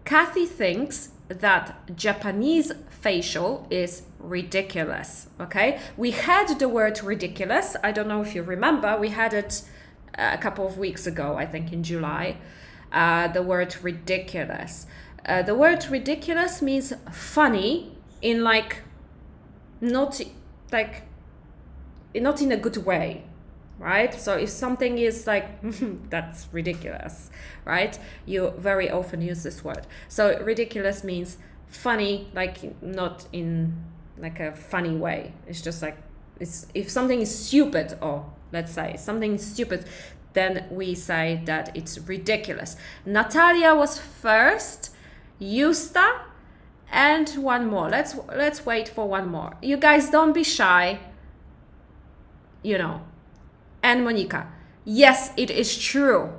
Kathy thinks that Japanese facial is ridiculous, okay? We had the word ridiculous. I don't know if you remember. We had it a couple of weeks ago, I think in July. The word ridiculous. The word ridiculous means funny in not in a good way, right? So if something is like, that's ridiculous, right? You very often use this word. So ridiculous means funny, not in a funny way. It's just if something is stupid, or let's say something is stupid, then we say that it's ridiculous. Natalia was first, Justa, and one more. Let's wait for one more. You guys don't be shy, And Monica, yes, it is true.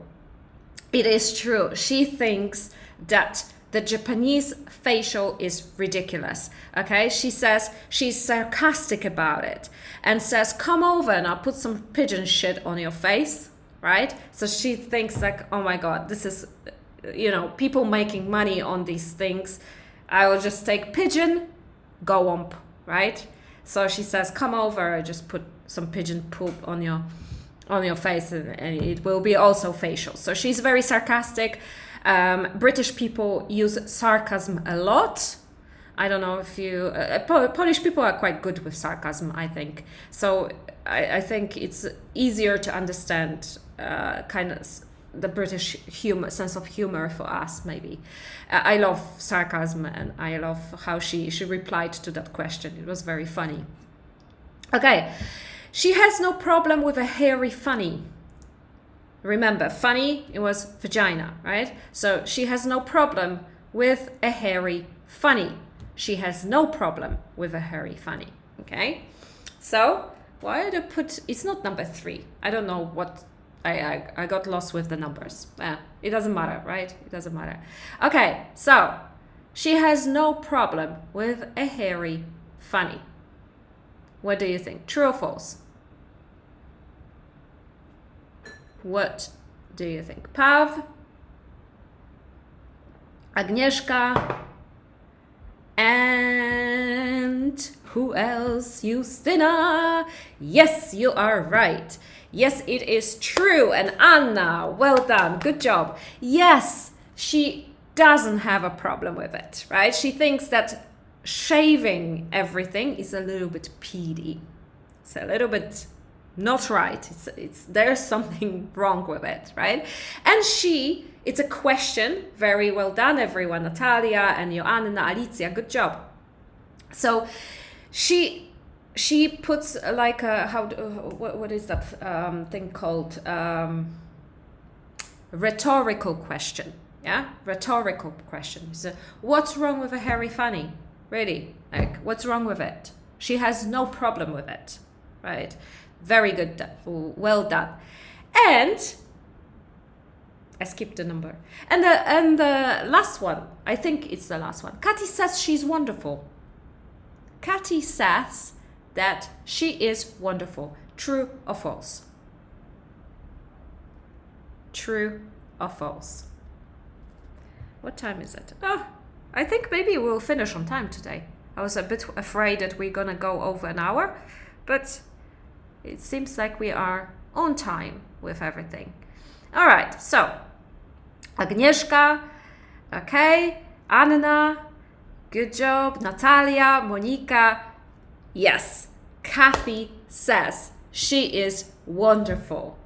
It is true. She thinks that the Japanese facial is ridiculous. Okay, she says she's sarcastic about it and says, come over and I'll put some pigeon shit on your face, right? So she thinks oh my God, this is, people making money on these things. I will just take pigeon, go ump, right? So she says, come over, just put some pigeon poop on your face and it will be also facial. So she's very sarcastic. British people use sarcasm a lot. I don't know if you... Polish people are quite good with sarcasm, I think. So I think it's easier to understand kind of the British sense of humor for us, maybe. I love sarcasm, and I love how she replied to that question. It was very funny. Okay. She has no problem with a hairy fanny. Remember, fanny, it was vagina, right? So she has no problem with a hairy fanny. She has no problem with a hairy fanny, okay? So, why did I put... It's not number 3. I don't know what... I got lost with the numbers. It doesn't matter, right? It doesn't matter. Okay, so, she has no problem with a hairy fanny. What do you think? True or false? What do you think? Pav, Agnieszka, and who else? Justyna. Yes, you are right. Yes, it is true. And Anna, well done. Good job. Yes, she doesn't have a problem with it, right? She thinks that shaving everything is a little bit peedy. It's a little bit not right. There's something wrong with it, right? And it's a question. Very well done, everyone. Natalia and Joanna, Alicia, good job. So she puts like a, what is that thing called? Rhetorical question. Yeah, rhetorical question. So, what's wrong with a hairy fanny? Really, like, what's wrong with it? She has no problem with it, right? Very good, well done. And I skipped the number. And the last one, I think it's the last one. Katy says she's wonderful. Katy says that she is wonderful. True or false? True or false? What time is it? Oh, I think maybe we'll finish on time today. I was a bit afraid that we're gonna go over an hour, but it seems like we are on time with everything. All right, so Agnieszka, okay, Anna, good job, Natalia, Monika, yes, Kathy says she is wonderful.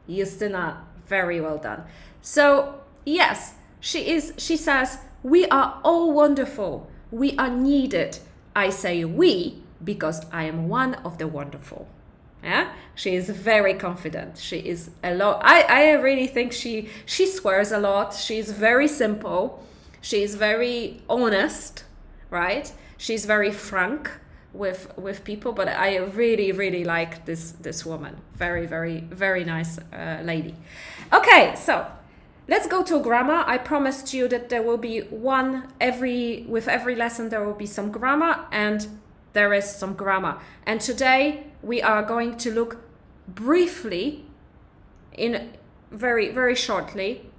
Justyna, very well done. So, yes, she says, we are all wonderful. We are needed. I say we because I am one of the wonderful. Yeah, she is very confident. She is a lot. I really think she swears a lot. She's very simple. She's very honest, right? She's very frank with people. But I really like this woman. Very, very, very nice lady. Okay, so let's go to grammar. I promised you that there will be with every lesson there will be some grammar, and there is some grammar. And today we are going to look briefly, in very, very shortly,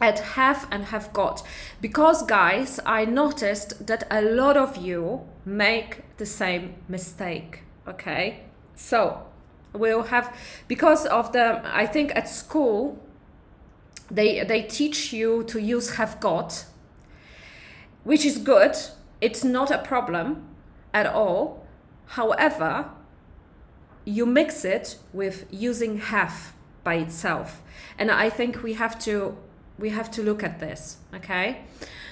at have and have got. Because, guys, I noticed that a lot of you make the same mistake, okay? So, we'll have, because of I think at school, they teach you to use have got, which is good. It's not a problem at all. However, you mix it with using have by itself. And I think we have to look at this, okay?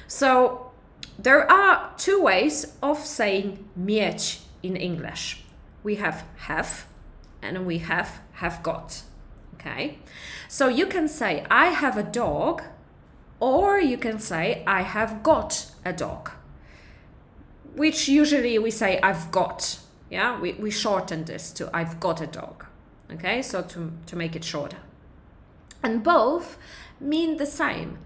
So there are two ways of saying mieć in English. We have and we have got, okay? So you can say I have a dog, or you can say I have got a dog, which usually we say I've got. Yeah, we shorten this to I've got a dog, okay? So to make it shorter. And both mean the same.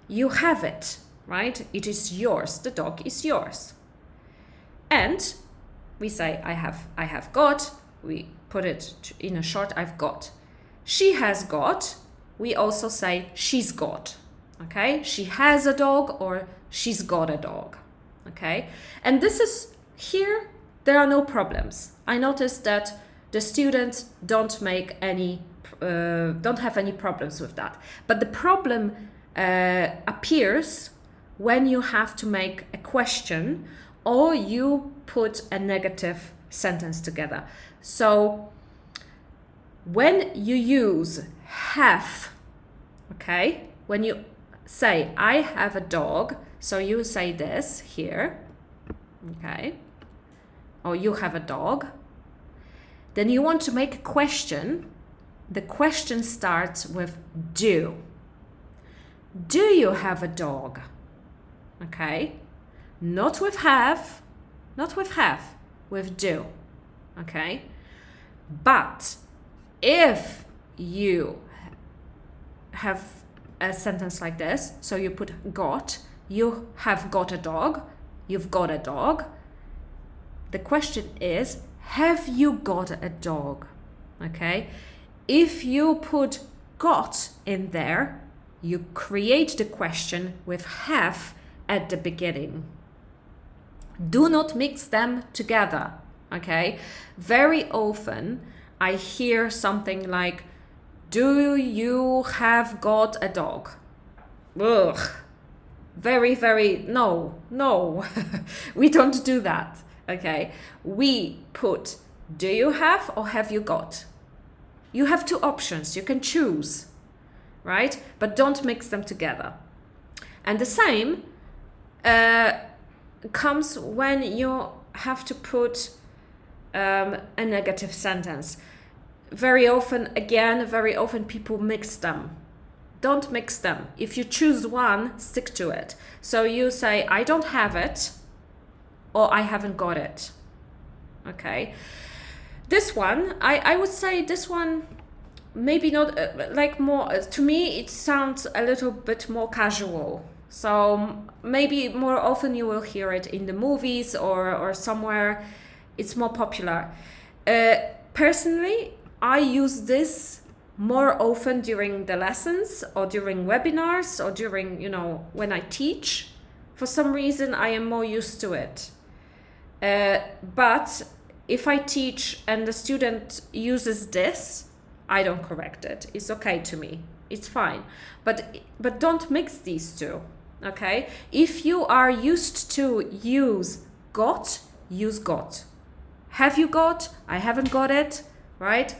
You have it, right? It is yours. The dog is yours. And we say I have got. We put it in a short I've got. She has got. We also say she's got, okay? She has a dog, or she's got a dog, okay? And this is here. There are no problems. I noticed that the students don't have any problems with that. But the problem appears when you have to make a question, or you put a negative sentence together. So when you use have, okay, when you say I have a dog, so you say this here, okay, or you have a dog, then you want to make a question. The question starts with do. Do you have a dog? Okay, not with have, with do, okay? But if you have a sentence like this, so you put got, you have got a dog, you've got a dog. The question is, have you got a dog? Okay? If you put got in there, you create the question with have at the beginning. Do not mix them together, okay? Very often I hear something like, do you have got a dog? Ugh. No. We don't do that, okay? We put, do you have or have you got? You have two options, you can choose, right? But don't mix them together. And the same comes when you have to put a negative sentence. Very often people mix them. Don't mix them. If you choose one, stick to it. So you say, I don't have it, or I haven't got it. Okay. This one, I would say this one, maybe not more, to me, it sounds a little bit more casual. So maybe more often you will hear it in the movies or somewhere it's more popular. Personally, I use this more often during the lessons or during webinars or during, when I teach. For some reason, I am more used to it. But if I teach and the student uses this, I don't correct it. It's okay to me. It's fine. But don't mix these two, okay? If you are used to use got, use got. Have you got? I haven't got it, right?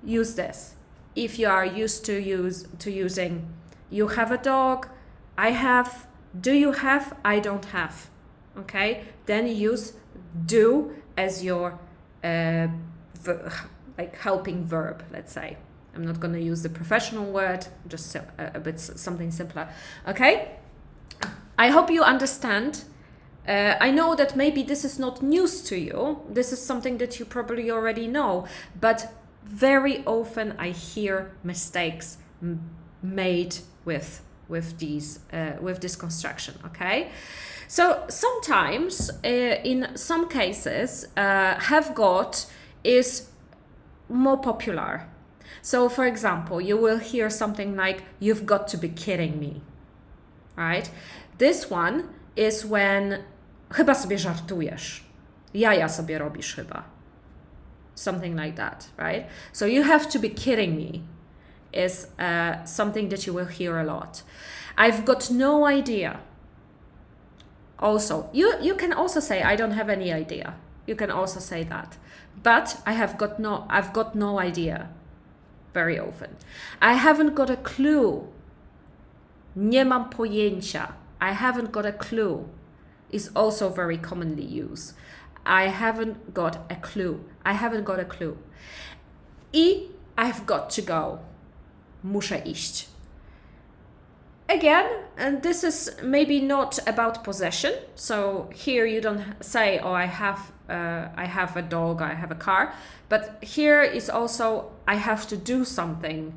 Use this. If you are used to using you have a dog, I have, do you have, I don't have, okay? Then use do as your helping verb, let's say. I'm not going to use the professional word, just a bit something simpler, okay? I hope you understand. I know that maybe this is not news to you. This is something that you probably already know, but very often I hear mistakes made with this construction, okay? So sometimes, in some cases, have got is more popular. So for example, you will hear something like, you've got to be kidding me, right? This one is when, chyba sobie żartujesz, jaja sobie robisz chyba. Something like that, right? So you have to be kidding me is something that you will hear a lot. I've got no idea. Also, you can also say, I don't have any idea. You can also say that. But I've got no idea very often. I haven't got a clue. Nie mam pojęcia. I haven't got a clue is also very commonly used. I haven't got a clue. I haven't got a clue. I I've got to go. Muszę iść. Again, and this is maybe not about possession. So here you don't say, oh, I have a dog, I have a car. But here is also, I have to do something.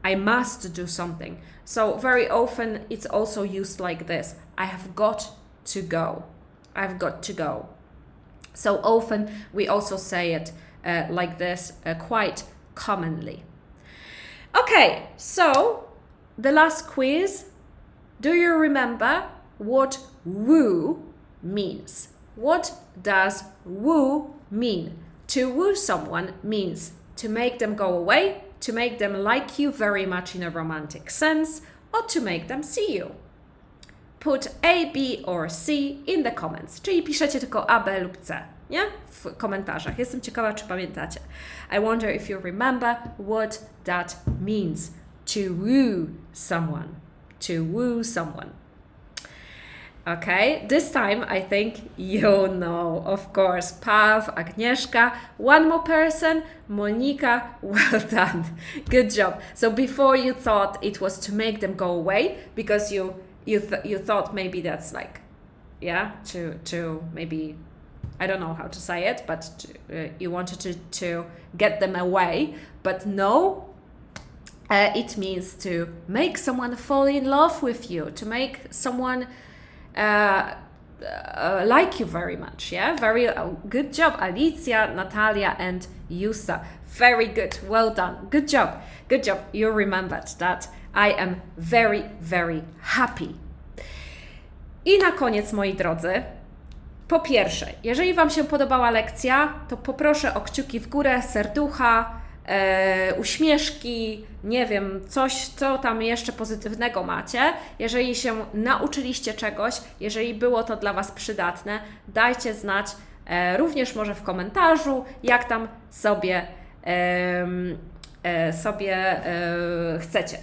I must do something. So very often it's also used like this. I have got to go. I've got to go. So often we also say it like this quite commonly. Okay, so the last quiz. Do you remember what woo means? What does woo mean? To woo someone means to make them go away, to make them like you very much in a romantic sense, or to make them see you. put A, B or C in the comments. Czyli piszecie tylko A, B lub C, nie? W komentarzach. Jestem ciekawa, czy pamiętacie. I wonder if you remember what that means. To woo someone. To woo someone. Okay, this time I think you know, of course. Pav, Agnieszka, one more person, Monika, well done. Good job. So before you thought it was to make them go away, because you thought maybe that's like, yeah, to maybe, I don't know how to say it, but you wanted to get them away, but no, it means to make someone fall in love with you, to make someone like you very much, yeah? Very good job, Alicia, Natalia and Yusa. Very good, well done. Good job, good job. You remembered that. I am very, very happy. I na koniec, moi drodzy, po pierwsze, jeżeli Wam się podobała lekcja, to poproszę o kciuki w górę, serducha, uśmieszki, nie wiem, coś, co tam jeszcze pozytywnego macie. Jeżeli się nauczyliście czegoś, jeżeli było to dla Was przydatne, dajcie znać również może w komentarzu, jak tam sobie chcecie.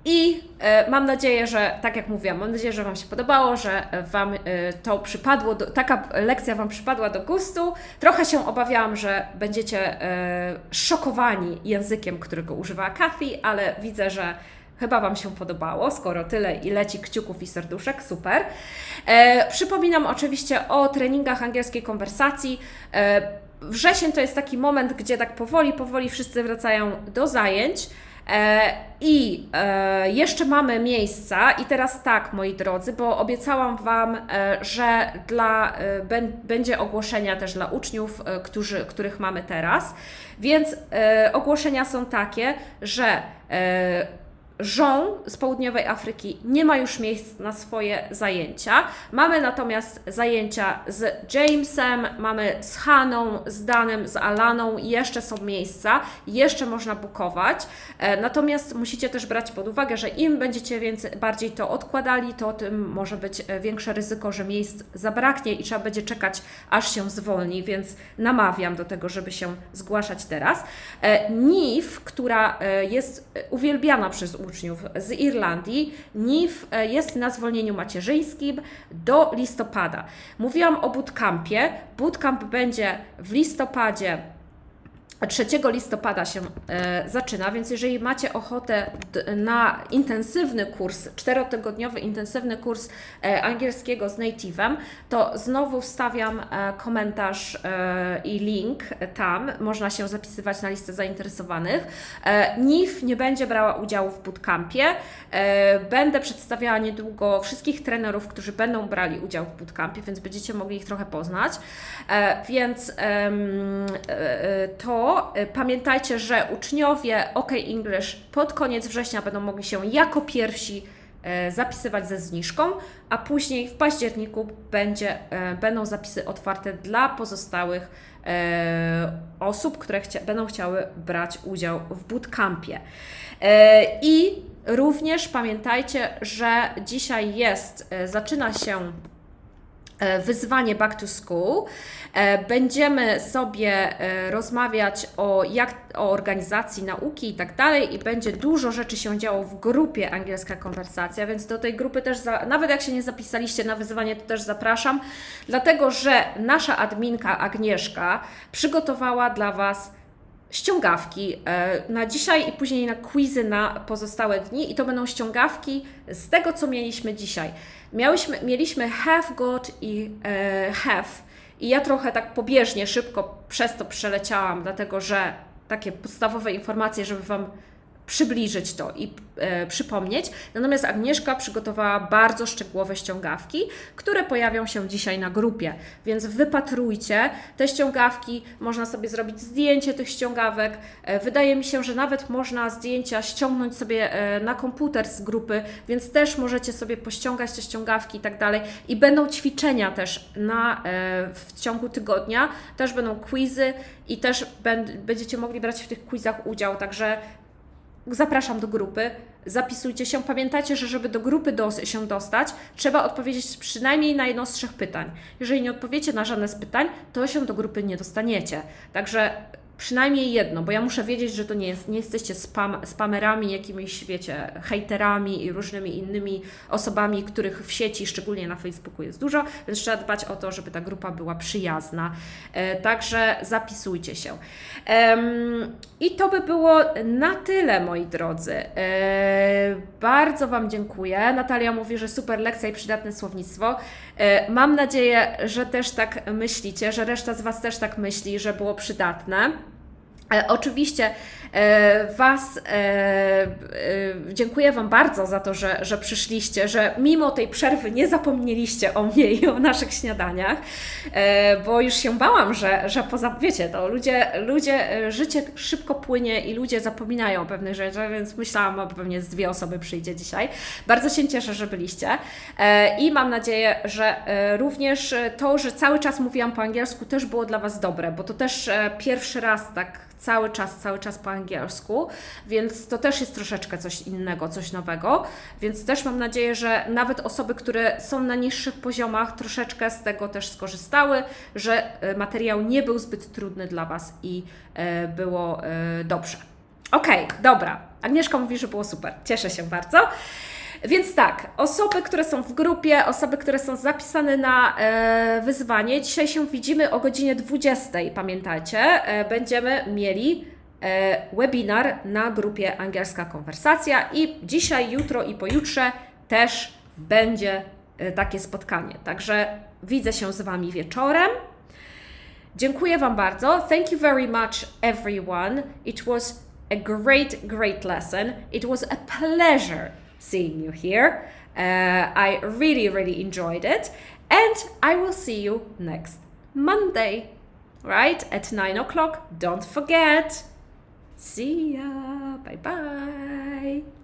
I mam nadzieję, że, tak jak mówiłam, mam nadzieję, że Wam się podobało, że Wam to przypadło, taka lekcja Wam przypadła do gustu. Trochę się obawiałam, że będziecie szokowani językiem, którego używała Kathy, ale widzę, że chyba Wam się podobało, skoro tyle i leci kciuków i serduszek, super. Przypominam oczywiście o treningach angielskiej konwersacji. Wrzesień to jest taki moment, gdzie tak powoli wszyscy wracają do zajęć. I jeszcze mamy miejsca i teraz tak, moi drodzy, bo obiecałam Wam, że będzie ogłoszenia też dla uczniów, których mamy teraz, więc ogłoszenia są takie, że Jean z Południowej Afryki nie ma już miejsc na swoje zajęcia. Mamy natomiast zajęcia z Jamesem, mamy z Haną, z Danem, z Alaną, jeszcze są miejsca, jeszcze można bookować. Natomiast musicie też brać pod uwagę, że im będziecie bardziej to odkładali, to tym może być większe ryzyko, że miejsc zabraknie i trzeba będzie czekać, aż się zwolni, więc namawiam do tego, żeby się zgłaszać teraz. NIF, która jest uwielbiana przez uczniów z Irlandii, NIF jest na zwolnieniu macierzyńskim do listopada. Mówiłam o bootcampie. Bootcamp będzie w listopadzie, 3 listopada się zaczyna, więc jeżeli macie ochotę na intensywny kurs, 4-tygodniowy intensywny kurs angielskiego z native'em, to znowu wstawiam komentarz i link tam, można się zapisywać na listę zainteresowanych. NIF nie będzie brała udziału w bootcampie, będę przedstawiała niedługo wszystkich trenerów, którzy będą brali udział w bootcampie, więc będziecie mogli ich trochę poznać, więc to pamiętajcie, że uczniowie OK English pod koniec września będą mogli się jako pierwsi zapisywać ze zniżką, a później w październiku będą zapisy otwarte dla pozostałych osób, które będą chciały brać udział w bootcampie. I również pamiętajcie, że dzisiaj zaczyna się wyzwanie Back to School. Będziemy sobie rozmawiać o organizacji nauki i tak dalej i będzie dużo rzeczy się działo w grupie Angielska Konwersacja, więc do tej grupy też, nawet jak się nie zapisaliście na wyzwanie, to też zapraszam, dlatego że nasza adminka Agnieszka przygotowała dla Was ściągawki na dzisiaj i później na quizy na pozostałe dni i to będą ściągawki z tego, co mieliśmy dzisiaj. Mieliśmy have got i have i ja trochę tak pobieżnie, szybko przez to przeleciałam, dlatego że takie podstawowe informacje, żeby Wam przybliżyć to i przypomnieć. Natomiast Agnieszka przygotowała bardzo szczegółowe ściągawki, które pojawią się dzisiaj na grupie, więc wypatrujcie te ściągawki, można sobie zrobić zdjęcie tych ściągawek. Wydaje mi się, że nawet można zdjęcia ściągnąć sobie na komputer z grupy, więc też możecie sobie pościągać te ściągawki i tak dalej. I będą ćwiczenia też w ciągu tygodnia, też będą quizy i też będziecie mogli brać w tych quizach udział, także zapraszam do grupy. zapisujcie się. Pamiętajcie, że żeby do grupy się dostać, trzeba odpowiedzieć przynajmniej na jedno z 3 pytań. Jeżeli nie odpowiecie na żadne z pytań, to się do grupy nie dostaniecie. Także przynajmniej jedno, bo ja muszę wiedzieć, że to nie jesteście spamerami, jakimiś, wiecie, hejterami i różnymi innymi osobami, których w sieci, szczególnie na Facebooku, jest dużo, więc trzeba dbać o to, żeby ta grupa była przyjazna. Także zapisujcie się. I to by było na tyle, moi drodzy. Bardzo Wam dziękuję. Natalia mówi, że super lekcja i przydatne słownictwo. Mam nadzieję, że też tak myślicie, że reszta z Was też tak myśli, że było przydatne. Oczywiście dziękuję Wam bardzo za to, że przyszliście, że mimo tej przerwy nie zapomnieliście o mnie i o naszych śniadaniach, bo już się bałam, że wiecie, to ludzie, życie szybko płynie i ludzie zapominają o pewnych rzeczach, więc myślałam, że pewnie z 2 osoby przyjdzie dzisiaj. Bardzo się cieszę, że byliście i mam nadzieję, że również to, że cały czas mówiłam po angielsku, też było dla Was dobre, bo to też pierwszy raz tak cały czas po angielsku, więc to też jest troszeczkę coś innego, coś nowego, więc też mam nadzieję, że nawet osoby, które są na niższych poziomach, troszeczkę z tego też skorzystały, że materiał nie był zbyt trudny dla Was i było dobrze. Okej, dobra. Agnieszka mówi, że było super. Cieszę się bardzo. Więc tak, osoby, które są w grupie, osoby, które są zapisane na wyzwanie, dzisiaj się widzimy o godzinie 20, pamiętajcie, będziemy mieli webinar na grupie Angielska Konwersacja i dzisiaj, jutro i pojutrze też będzie takie spotkanie. Także widzę się z Wami wieczorem. Dziękuję Wam bardzo. Thank you very much, everyone. It was a great lesson. It was a pleasure seeing you here. I really enjoyed it, and I will see you next Monday, right, at 9 o'clock. Don't forget. See ya. Bye bye.